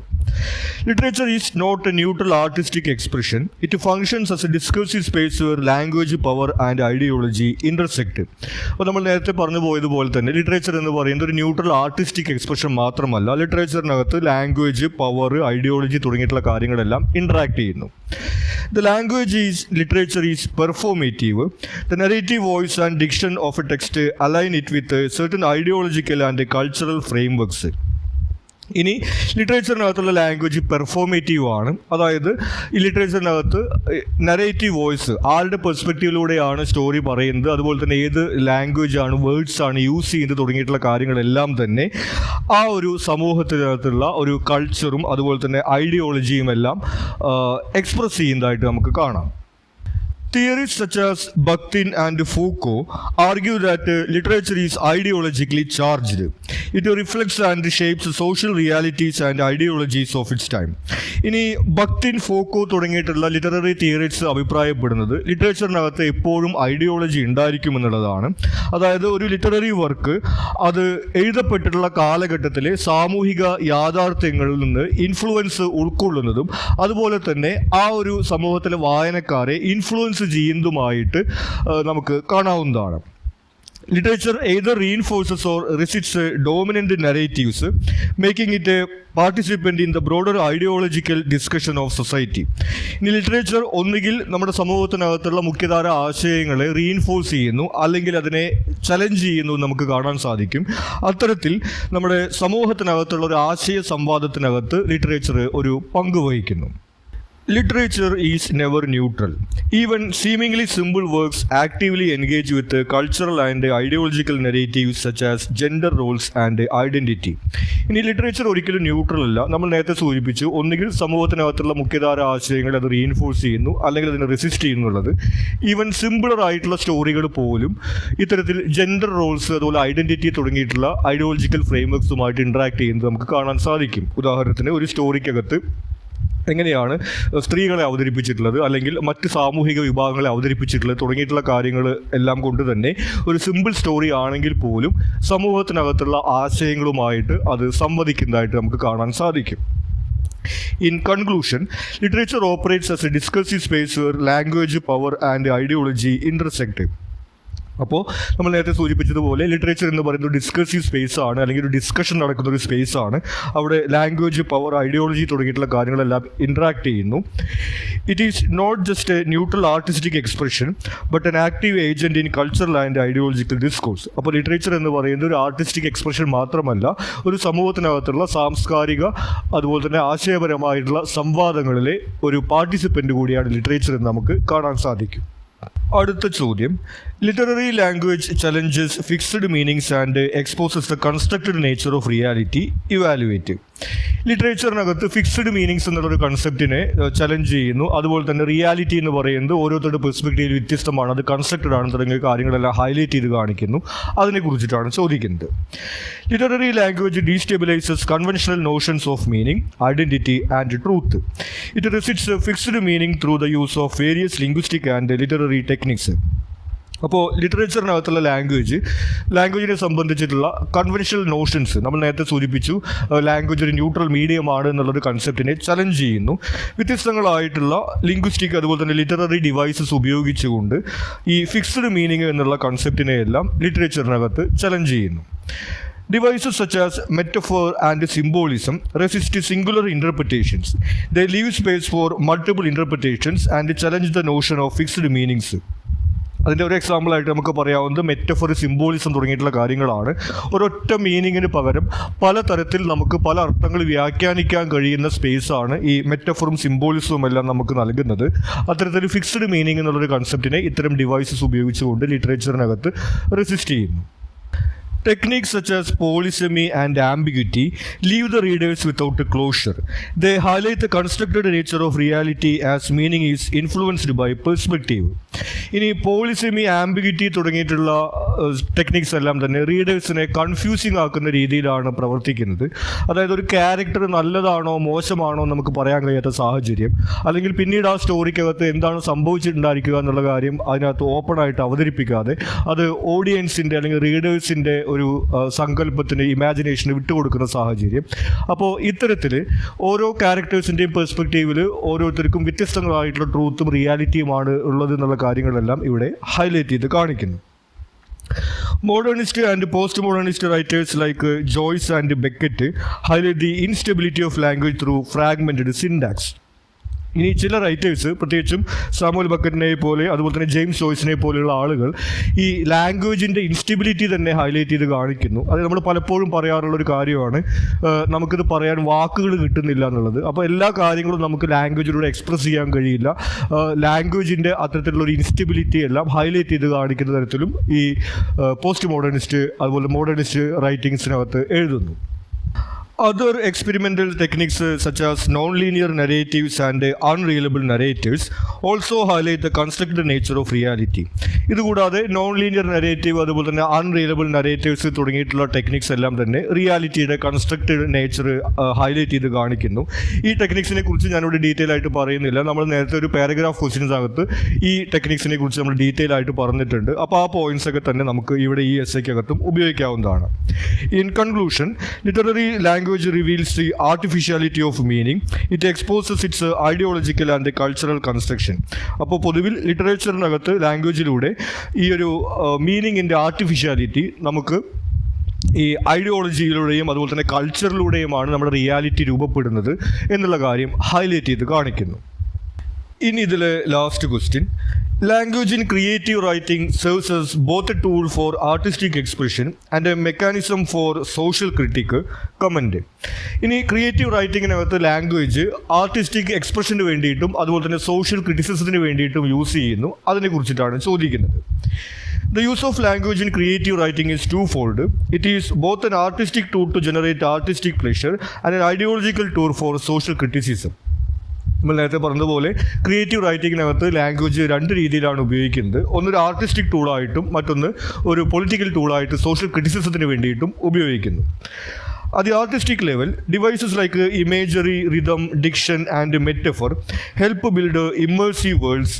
Literature is not a neutral artistic expression. It functions as a discursive space where language, power and ideology intersect. അപ്പോൾ നമ്മൾ നേരത്തെ പറഞ്ഞു പോയതുപോലെ തന്നെ ലിറ്ററേച്ചർ എന്ന് പറയുന്നത് ഒരു ന്യൂട്രൽ ആർട്ടിസ്റ്റിക് എക്സ്പ്രഷൻ മാത്രമല്ല. ലിറ്ററേച്ചറിനകത്ത് ലാംഗ്വേജ്, പവർ, ഐഡിയോളജി തുടങ്ങിയിട്ടുള്ള കാര്യങ്ങളെല്ലാം ഇൻട്രാക്ട് ചെയ്യുന്നു. The language is literature is performative. The narrative voice and diction of a text align it with certain ideological and cultural frameworks. ഇനി ലിറ്ററേച്ചറിനകത്തുള്ള ലാംഗ്വേജ് പെർഫോമേറ്റീവ് ആണ്. അതായത് ഈ ലിറ്ററേച്ചറിനകത്ത് narrative voice, ആളുടെ പെർസ്പെക്റ്റീവിലൂടെയാണ് story പറയുന്നത്, അതുപോലെ തന്നെ ഏത് ലാംഗ്വേജ് ആണ്, വേർഡ്സ് ആണ് യൂസ് ചെയ്യുന്നത് തുടങ്ങിയിട്ടുള്ള കാര്യങ്ങളെല്ലാം തന്നെ ആ ഒരു സമൂഹത്തിനകത്തുള്ള ഒരു കൾച്ചറും അതുപോലെ തന്നെ ഐഡിയോളജിയും എല്ലാം എക്സ്പ്രസ് ചെയ്യുന്നതായിട്ട് നമുക്ക് കാണാം. Theorists such as Bakhtin and Foucault argue that literature is ideologically charged. It reflects and shapes social realities and ideologies of its time. ഇനി ബക്തിൻ, ഫോക്കോ തുടങ്ങിയിട്ടുള്ള ലിറ്റററി തിയറിസ്റ്റ് അഭിപ്രായപ്പെടുന്നത് ലിറ്ററേച്ചറിനകത്ത് എപ്പോഴും ഐഡിയോളജി ഉണ്ടായിരിക്കുമെന്നുള്ളതാണ്. അതായത് ഒരു ലിറ്റററി വർക്ക് അത് എഴുതപ്പെട്ടിട്ടുള്ള കാലഘട്ടത്തിലെ സാമൂഹിക യാഥാർത്ഥ്യങ്ങളിൽ നിന്ന് ഇൻഫ്ലുവൻസ് ഉൾക്കൊള്ളുന്നതും അതുപോലെ തന്നെ ആ ഒരു സമൂഹത്തിലെ വായനക്കാരെ ഇൻഫ്ലുവൻസ് ചെയ്യുന്നതുമായിട്ട് നമുക്ക് കാണാവുന്നതാണ്. Literature either reinforces or resists dominant narratives, making it a participant in the broader ideological discussion of society. ഇനി ലിറ്ററേച്ചർ ഒന്നുകിൽ നമ്മുടെ സമൂഹത്തിനകത്തുള്ള മുഖ്യധാര ആശയങ്ങളെ റീഇൻഫോഴ്സ് ചെയ്യുന്നു, അല്ലെങ്കിൽ അതിനെ ചലഞ്ച് ചെയ്യുന്നു നമുക്ക് കാണാൻ സാധിക്കും. അത്തരത്തിൽ നമ്മുടെ സമൂഹത്തിനകത്തുള്ള ഒരു ആശയ സംവാദത്തിനകത്ത് ലിറ്ററേച്ചർ ഒരു പങ്ക് വഹിക്കുന്നു. Literature is never neutral. Even seemingly simple works actively engage with cultural and ideological narratives such as gender roles and identity. ഇനി ലിറ്ററേച്ചർ ഒരിക്കലും ന്യൂട്രൽ അല്ല. നമ്മൾ നേരത്തെ സൂചിപ്പിച്ചു, ഒന്നുകിൽ സമൂഹത്തിനകത്തുള്ള മുഖ്യധാര ആശയങ്ങളെ അത് റീഇൻഫോഴ്സ് ചെയ്യുന്നു, അല്ലെങ്കിൽ അതിനെ റെസിസ്റ്റ് ചെയ്യുന്നുള്ളത്. ഈവൻ സിമ്പിളർ ആയിട്ടുള്ള സ്റ്റോറികൾ പോലും ഇത്തരത്തിൽ ജെൻഡർ റോൾസ് അതുപോലെ ഐഡന്റിറ്റി തുടങ്ങിയിട്ടുള്ള ഐഡിയോളജിക്കൽ ഫ്രെയിംവർക്സുമായിട്ട് ഇൻട്രാക്ട് ചെയ്യുന്നത് നമുക്ക് കാണാൻ സാധിക്കും. ഉദാഹരണത്തിന് ഒരു സ്റ്റോറിക്കകത്ത് എങ്ങനെയാണ് സ്ത്രീകളെ അവതരിപ്പിച്ചിട്ടുള്ളത്, അല്ലെങ്കിൽ മറ്റ് സാമൂഹിക വിഭാഗങ്ങളെ അവതരിപ്പിച്ചിട്ടുള്ളത് തുടങ്ങിയിട്ടുള്ള കാര്യങ്ങൾ എല്ലാം കൊണ്ട് തന്നെ ഒരു സിമ്പിൾ സ്റ്റോറി ആണെങ്കിൽ പോലും സമൂഹത്തിനകത്തുള്ള ആശയങ്ങളുമായിട്ട് അത് സംവദിക്കുന്നതായിട്ട് നമുക്ക് കാണാൻ സാധിക്കും. In conclusion, literature operates as a discursive space where language, power and ideology intersect. അപ്പോൾ നമ്മൾ നേരത്തെ സൂചിപ്പിച്ചതുപോലെ ലിറ്ററേച്ചർ എന്ന് പറയുന്നത് ഡിസ്കസീവ് സ്പേസ് ആണ്, അല്ലെങ്കിൽ ഒരു ഡിസ്കഷൻ നടക്കുന്ന ഒരു സ്പേസ് ആണ്. അവിടെ ലാംഗ്വേജ്, പവർ, ഐഡിയോളജി തുടങ്ങിയിട്ടുള്ള കാര്യങ്ങളെല്ലാം ഇൻട്രാക്ട് ചെയ്യുന്നു. It is not just a neutral artistic expression but an active agent in cultural and ideological discourse. അപ്പോൾ ലിറ്ററേച്ചർ എന്ന് പറയുന്നത് ഒരു ആർട്ടിസ്റ്റിക് എക്സ്പ്രഷൻ മാത്രമല്ല, ഒരു സമൂഹത്തിനകത്തുള്ള സാംസ്കാരിക അതുപോലെ തന്നെ ആശയപരമായിട്ടുള്ള സംവാദങ്ങളിലെ ഒരു പാർട്ടിസിപ്പൻ്റ് കൂടിയാണ് ലിറ്ററേച്ചർ എന്ന് നമുക്ക് കാണാൻ സാധിക്കും. അടുത്ത ചോദ്യം, literary language challenges fixed meanings and exposes the constructed nature of reality, evaluate. ലിറ്ററേച്ചറിനകത്ത് ഫിക്സ്ഡ് മീനിങ്സ് എന്നുള്ളൊരു കൺസെപ്റ്റിനെ ചലഞ്ച് ചെയ്യുന്നു. അതുപോലെ തന്നെ റിയാലിറ്റി എന്ന് പറയുന്നത് ഓരോരുത്തരുടെ പെർസ്പെക്റ്റീവിൽ വ്യത്യസ്തമാണ്, അത് കൺസ്ട്രക്റ്റഡ് ആണ് തുടങ്ങിയ കാര്യങ്ങളെല്ലാം ഹൈലൈറ്റ് ചെയ്ത് കാണിക്കുന്നു. അതിനെക്കുറിച്ചിട്ടാണ് ചോദിക്കുന്നത്. Literary language destabilises conventional notions of meaning, identity and truth. It resists fixed meaning through the use of various linguistic and literary techniques. അപ്പോൾ ലിറ്ററേച്ചറിനകത്തുള്ള ലാംഗ്വേജിനെ സംബന്ധിച്ചിട്ടുള്ള കൺവെൻഷണൽ നോഷൻസ് നമ്മൾ നേരത്തെ സൂചിപ്പിച്ചു. ലാംഗ്വേജ് ഒരു ന്യൂട്രൽ മീഡിയമാണ് എന്നുള്ളൊരു കൺസെപ്റ്റിനെ ചലഞ്ച് ചെയ്യുന്നു. വ്യത്യസ്തങ്ങളായിട്ടുള്ള ലിംഗ്വിസ്റ്റിക് അതുപോലെ തന്നെ ലിറ്റററി ഡിവൈസസ് ഉപയോഗിച്ചുകൊണ്ട് ഈ ഫിക്സ്ഡ് മീനിങ് എന്നുള്ള കൺസെപ്റ്റിനെ എല്ലാം ലിറ്ററേച്ചറിനകത്ത് ചലഞ്ച് ചെയ്യുന്നു. Devices such as metaphor and symbolism resist singular interpretations. They leave space for multiple interpretations and challenge the notion of fixed meanings. അതിൻ്റെ ഒരു എക്സാമ്പിളായിട്ട് നമുക്ക് പറയാവുന്നത് മെറ്റഫർ, സിംബോളിസം തുടങ്ങിയിട്ടുള്ള കാര്യങ്ങളാണ്. ഒരൊറ്റ മീനിങ്ങിന് പകരം പലതരത്തിൽ നമുക്ക് പല അർത്ഥങ്ങൾ വ്യാഖ്യാനിക്കാൻ കഴിയുന്ന സ്പേസാണ് ഈ മെറ്റഫറും സിംബോളിസവും എല്ലാം നമുക്ക് നൽകുന്നത്. അത്തരത്തിൽ ഫിക്സ്ഡ് മീനിങ് എന്നുള്ളൊരു കൺസെപ്റ്റിനെ ഇത്തരം ഡിവൈസസ് ഉപയോഗിച്ചുകൊണ്ട് ലിറ്ററേച്ചറിനകത്ത് റെസിസ്റ്റ് ചെയ്യുന്നു. Techniques such as polysemy and ambiguity leave the readers without a closure. They highlight the constructed nature of reality as meaning is influenced by perspective. ഇനി പോളിസെമി ആംബിഗിറ്റി തുടങ്ങിയിട്ടുള്ള ടെക്നിക്സ് എല്ലാം തന്നെ റീഡേഴ്സിനെ confusing ആക്കുന്ന രീതിയിലാണ് പ്രവർത്തിക്കുന്നത്. അതായത് ഒരു ക്യാരക്ടർ നല്ലതാണോ മോശമാണോ നമുക്ക് പറയാൻ കഴിയാത്ത സാഹചര്യം, അല്ലെങ്കിൽ പിന്നീട് ആ സ്റ്റോറിക്കകത്ത് എന്താണ് സംഭവിച്ചിട്ടുണ്ടായിരിക്കുക എന്നുള്ള കാര്യം അതിനകത്ത് ഓപ്പൺ ആയിട്ട് അവതരിപ്പിക്കാതെ അത് ഓഡിയൻസിൻ്റെ അല്ലെങ്കിൽ റീഡേഴ്സിൻ്റെ ഒരു സങ്കല്പത്തിന് ഇമാജിനേഷന് വിട്ടുകൊടുക്കുന്ന സാഹചര്യം. അപ്പോൾ ഇത്തരത്തിൽ ഓരോ ക്യാരക്ടേഴ്സിൻ്റെയും പെർസ്പെക്റ്റീവിൽ ഓരോരുത്തർക്കും വ്യത്യസ്തങ്ങളായിട്ടുള്ള ട്രൂത്തും റിയാലിറ്റിയുമാണ് ഉള്ളത് എന്നുള്ള കാര്യങ്ങളെല്ലാം ഇവിടെ ഹൈലൈറ്റ് ചെയ്ത് കാണിക്കുന്നു. Modernist and post-modernist writers like Joyce and Beckett highlight the instability of language through fragmented syntax. ഇനി ചില റൈറ്റേഴ്സ്, പ്രത്യേകിച്ചും സാമുവൽ ബക്കറ്റിനെ പോലെ അതുപോലെ തന്നെ ജെയിംസ് ജോയ്സിനെ പോലെയുള്ള ആളുകൾ ഈ ലാംഗ്വേജിൻ്റെ ഇൻസ്റ്റെബിലിറ്റി തന്നെ ഹൈലൈറ്റ് ചെയ്ത് കാണിക്കുന്നു. അത് നമ്മൾ പലപ്പോഴും പറയാറുള്ളൊരു കാര്യമാണ്, നമുക്കിത് പറയാൻ വാക്കുകൾ കിട്ടുന്നില്ല എന്നുള്ളത്. അപ്പോൾ എല്ലാ കാര്യങ്ങളും നമുക്ക് ലാംഗ്വേജിലൂടെ എക്സ്പ്രസ് ചെയ്യാൻ കഴിയില്ല. ലാംഗ്വേജിൻ്റെ അത്തരത്തിലുള്ളൊരു ഇൻസ്റ്റെബിലിറ്റി എല്ലാം ഹൈലൈറ്റ് ചെയ്ത് കാണിക്കുന്ന തരത്തിലും ഈ പോസ്റ്റ് മോഡേണിസ്റ്റ് അതുപോലെ മോഡേണിസ്റ്റ് റൈറ്റിങ്സിനകത്ത് എഴുതുന്നു. Other experimental techniques such as non-linear narratives and unreliable narratives also highlight the constructed nature of reality. ഇതുകൂടാതെ നോൺ ലീനിയർ നരേറ്റീവ് അതുപോലെ തന്നെ അൺറിയലബിൾ നരേറ്റീവ്സ് തുടങ്ങിയിട്ടുള്ള ടെക്നിക്സ് എല്ലാം തന്നെ റിയാലിറ്റിയുടെ കൺസ്ട്രക്റ്റഡ് നേച്ചർ ഹൈലൈറ്റ് ചെയ്ത് കാണിക്കുന്നു. ഈ ടെക്നിക്സിനെ കുറിച്ച് ഞാനിവിടെ ഡീറ്റെയിൽ ആയിട്ട് പറയുന്നില്ല. നമ്മൾ നേരത്തെ ഒരു പാരഗ്രാഫ് ക്വസ്റ്റ്യൻസ് അകത്ത് ഈ ടെക്നിക്സിനെ കുറിച്ച് നമ്മൾ ഡീറ്റെയിൽ ആയിട്ട് പറഞ്ഞിട്ടുണ്ട്. അപ്പോൾ ആ പോയിന്റ്സ് ഒക്കെ തന്നെ നമുക്ക് ഇവിടെ ഈ എസ്സേക്കകത്തും ഉപയോഗിക്കാവുന്നതാണ്. In conclusion, literary language reveals the artificiality of meaning. It exposes its ideological and cultural construction. അപ്പോൾ പൊതുവിൽ ലിറ്ററേച്ചറിനകത്ത് ലാംഗ്വേജിലൂടെ ഈ ഒരു മീനിങ്ങിൻ്റെ ആർട്ടിഫിഷ്യാലിറ്റി നമുക്ക് ഈ ഐഡിയോളജിയിലൂടെയും അതുപോലെ തന്നെ കൾച്ചറിലൂടെയുമാണ് നമ്മുടെ റിയാലിറ്റി രൂപപ്പെടുന്നത് എന്നുള്ള കാര്യം ഹൈലൈറ്റ് ചെയ്ത് കാണിക്കുന്നു. ഇനി ഇതിലെ last question, language in creative writing serves as both a tool for artistic expression and a mechanism for social critique. Comment. ഇനി ക്രിയേറ്റീവ് റൈറ്റിങ്ങിനകത്ത് ലാംഗ്വേജ് ആർട്ടിസ്റ്റിക് എക്സ്പ്രഷന് വേണ്ടിയിട്ടും അതുപോലെ തന്നെ സോഷ്യൽ ക്രിറ്റിസിസത്തിന് വേണ്ടിയിട്ടും യൂസ് ചെയ്യുന്നു. അതിനെക്കുറിച്ചിട്ടാണ് ചോദിക്കുന്നത്. The use of language in creative writing is twofold. It is both an artistic tool to generate artistic pleasure and an ideological tool for social criticism. നമ്മൾ നേരത്തെ പറഞ്ഞതുപോലെ creative റൈറ്റിങ്ങിനകത്ത് language രണ്ട് രീതിയിലാണ് ഉപയോഗിക്കുന്നത്. ഒന്നൊരു ആർട്ടിസ്റ്റിക് ടൂളായിട്ടും മറ്റൊന്ന് ഒരു പൊളിറ്റിക്കൽ ടൂളായിട്ട് സോഷ്യൽ ക്രിറ്റിസിസത്തിന് വേണ്ടിയിട്ടും ഉപയോഗിക്കുന്നു. At the artistic level, devices like imagery, rhythm, diction, and metaphor help build immersive worlds.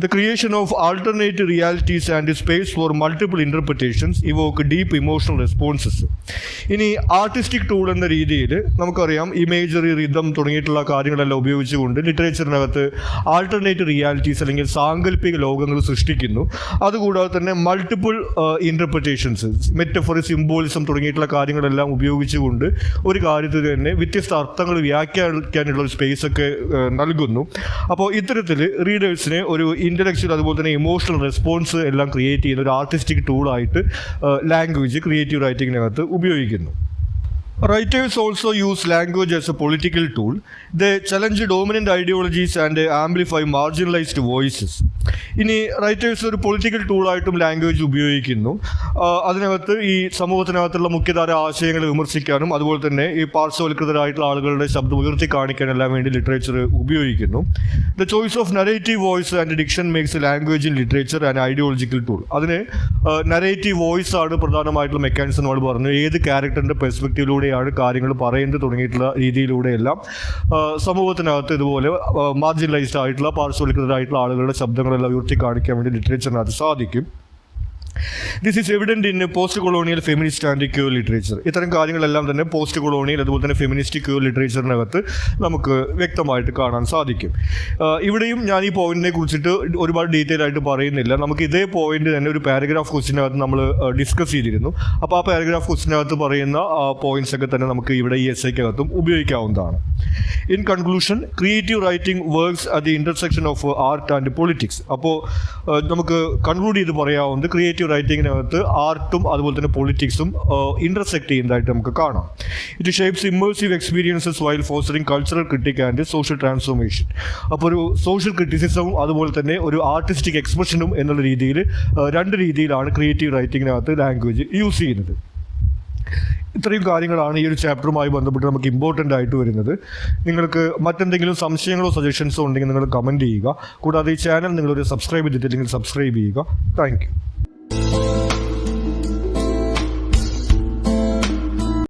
The creation of alternate realities and space for multiple interpretations evoke deep emotional responses. ഇനി artistic tool എന്ന രീതിയിൽ നമുക്കറിയാം imagery, rhythm തുടങ്ങിയിട്ടുള്ള കാര്യങ്ങളെല്ലാം ഉപയോഗിച്ചുകൊണ്ട് ലിറ്ററേച്ചറിനകത്ത് alternate realities അല്ലെങ്കിൽ സാങ്കല്പിക ലോകങ്ങൾ സൃഷ്ടിക്കുന്നു. അതുകൂടാതെ തന്നെ മൾട്ടിപ്പിൾ ഇൻ്റർപ്രിറ്റേഷൻസ്, മെറ്റഫോർ, സിംബോളിസം തുടങ്ങിയിട്ടുള്ള കാര്യങ്ങളെല്ലാം ഉപയോഗിച്ച് കൊണ്ട് ഒരു കാര്യത്തിൽ തന്നെ വ്യത്യസ്ത അർത്ഥങ്ങൾ വ്യാഖ്യാനിക്കാനുള്ള ഒരു സ്പേസ് ഒക്കെ നൽകുന്നു. അപ്പോൾ ഇത്തരത്തിൽ റീഡേഴ്സിനെ ഒരു ഇൻ്റലക്ച്വൽ അതുപോലെ തന്നെ ഇമോഷണൽ റെസ്പോൺസ് എല്ലാം ക്രിയേറ്റ് ചെയ്യുന്ന ഒരു ആർട്ടിസ്റ്റിക് ടൂളായിട്ട് ലാംഗ്വേജ് ക്രിയേറ്റീവ് റൈറ്റിങ്ങിനകത്ത് ഉപയോഗിക്കുന്നു. Writers also use language as a political tool. They challenge dominant ideologies and amplify marginalized voices. ഇനി റൈറ്റേഴ്സ് ഒരു പൊളിറ്റിക്കൽ ടൂളായിട്ടും ലാംഗ്വേജ് ഉപയോഗിക്കുന്നു. അതിനകത്ത് ഈ സമൂഹത്തിനകത്തുള്ള മുഖ്യധാര ആശയങ്ങളെ വിമർശിക്കാനും അതുപോലെ തന്നെ ഈ പാർശ്വവൽകൃതരായിട്ടുള്ള ആളുകളുടെ ശബ്ദം ഉയർത്തി കാണിക്കാനെല്ലാം വേണ്ടി ലിറ്ററേച്ചർ ഉപയോഗിക്കുന്നു. The choice of narrative voice and diction makes language in literature and ideological tool. അതിന് നരേറ്റീവ് വോയിസ് ആണ് പ്രധാനമായിട്ടുള്ള മെക്കാനിസം നമ്മൾ പറഞ്ഞു. ഏത് ക്യാരക്ടറിൻ്റെ പെർസ്പെക്റ്റീവിലൂടെയാണ് കാര്യങ്ങൾ പറയുന്നത് തുടങ്ങിയിട്ടുള്ള രീതിയിലൂടെയെല്ലാം സമൂഹത്തിനകത്ത് ഇതുപോലെ മാർജിനലൈസ്ഡ് ആയിട്ടുള്ള പാർശ്വവൽകൃതരായിട്ടുള്ള ആളുകളുടെ ശബ്ദങ്ങളെല്ലാം ഉയർത്തി കാണിക്കാൻ വേണ്ടി ലിറ്ററേച്ചറിനകത്ത് സാധിക്കും. This is evident in post colonial feminist and queer literature. ഇത്തരം കാര്യങ്ങളെല്ലാം തന്നെ പോസ്റ്റ് കൊളോണിയൽ അതുപോലെ തന്നെ ഫെമിനിസ്റ്റ് ക്യൂർ ലിറ്ററേച്ചറിനകത്ത് നമുക്ക് വ്യക്തമായിട്ട് കാണാൻ സാധിക്കും. ഇവിടെയും ഞാൻ ഈ പോയിന്റിനെ കുറിച്ചിട്ട് ഒരുപാട് ഡീറ്റെയിൽ ആയിട്ട് പറയുന്നില്ല. നമുക്ക് ഇതേ പോയിന്റ് തന്നെ ഒരു പാരഗ്രാഫ് ക്വസ്റ്റിനകത്ത് നമ്മൾ ഡിസ്കസ് ചെയ്തിരുന്നു. അപ്പോൾ ആ പാരഗ്രാഫ് ക്വസ്റ്റിനകത്ത് പറയുന്ന പോയിന്റ്സ് ഒക്കെ തന്നെ നമുക്ക് ഇവിടെ ഈ എസ്സേക്കകത്തും ഉപയോഗിക്കാവുന്നതാണ്. In conclusion, creative writing works at the intersection of art and politics. അപ്പോൾ നമുക്ക് കൺക്ലൂഡ് ചെയ്ത് പറയാവുന്നത് ക്രിയേറ്റീവ് ക്രിയേറ്റീവ് റൈറ്റിങ്ങിനകത്ത് ആർട്ടും അതുപോലെ തന്നെ പൊളിറ്റിക്സും ഇൻ്റർസെക്ട് ചെയ്യുന്നതായിട്ട് നമുക്ക് കാണാം. It shapes immersive experiences while fostering cultural critic and social transformation. അപ്പോൾ ഒരു സോഷ്യൽ ക്രിറ്റിസിസവും അതുപോലെ തന്നെ ഒരു ആർട്ടിസ്റ്റിക് എക്സ്പ്രഷനും എന്നുള്ള രീതിയിൽ രണ്ട് രീതിയിലാണ് ക്രിയേറ്റീവ് റൈറ്റിങ്ങിനകത്ത് ലാംഗ്വേജ് യൂസ് ചെയ്യുന്നത്. ഇത്രയും കാര്യങ്ങളാണ് ഈ ഒരു ചാപ്റ്ററുമായി ബന്ധപ്പെട്ട് നമുക്ക് ഇമ്പോർട്ടൻ്റ് ആയിട്ട് വരുന്നത്. നിങ്ങൾക്ക് മറ്റെന്തെങ്കിലും സംശയങ്ങളോ സജഷൻസോ ഉണ്ടെങ്കിൽ നിങ്ങൾ കമൻറ്റ് ചെയ്യുക. കൂടാതെ ഈ ചാനൽ നിങ്ങളൊരു സബ്സ്ക്രൈബ് ചെയ്തിട്ടില്ലെങ്കിൽ സബ്സ്ക്രൈബ് ചെയ്യുക. Thank you.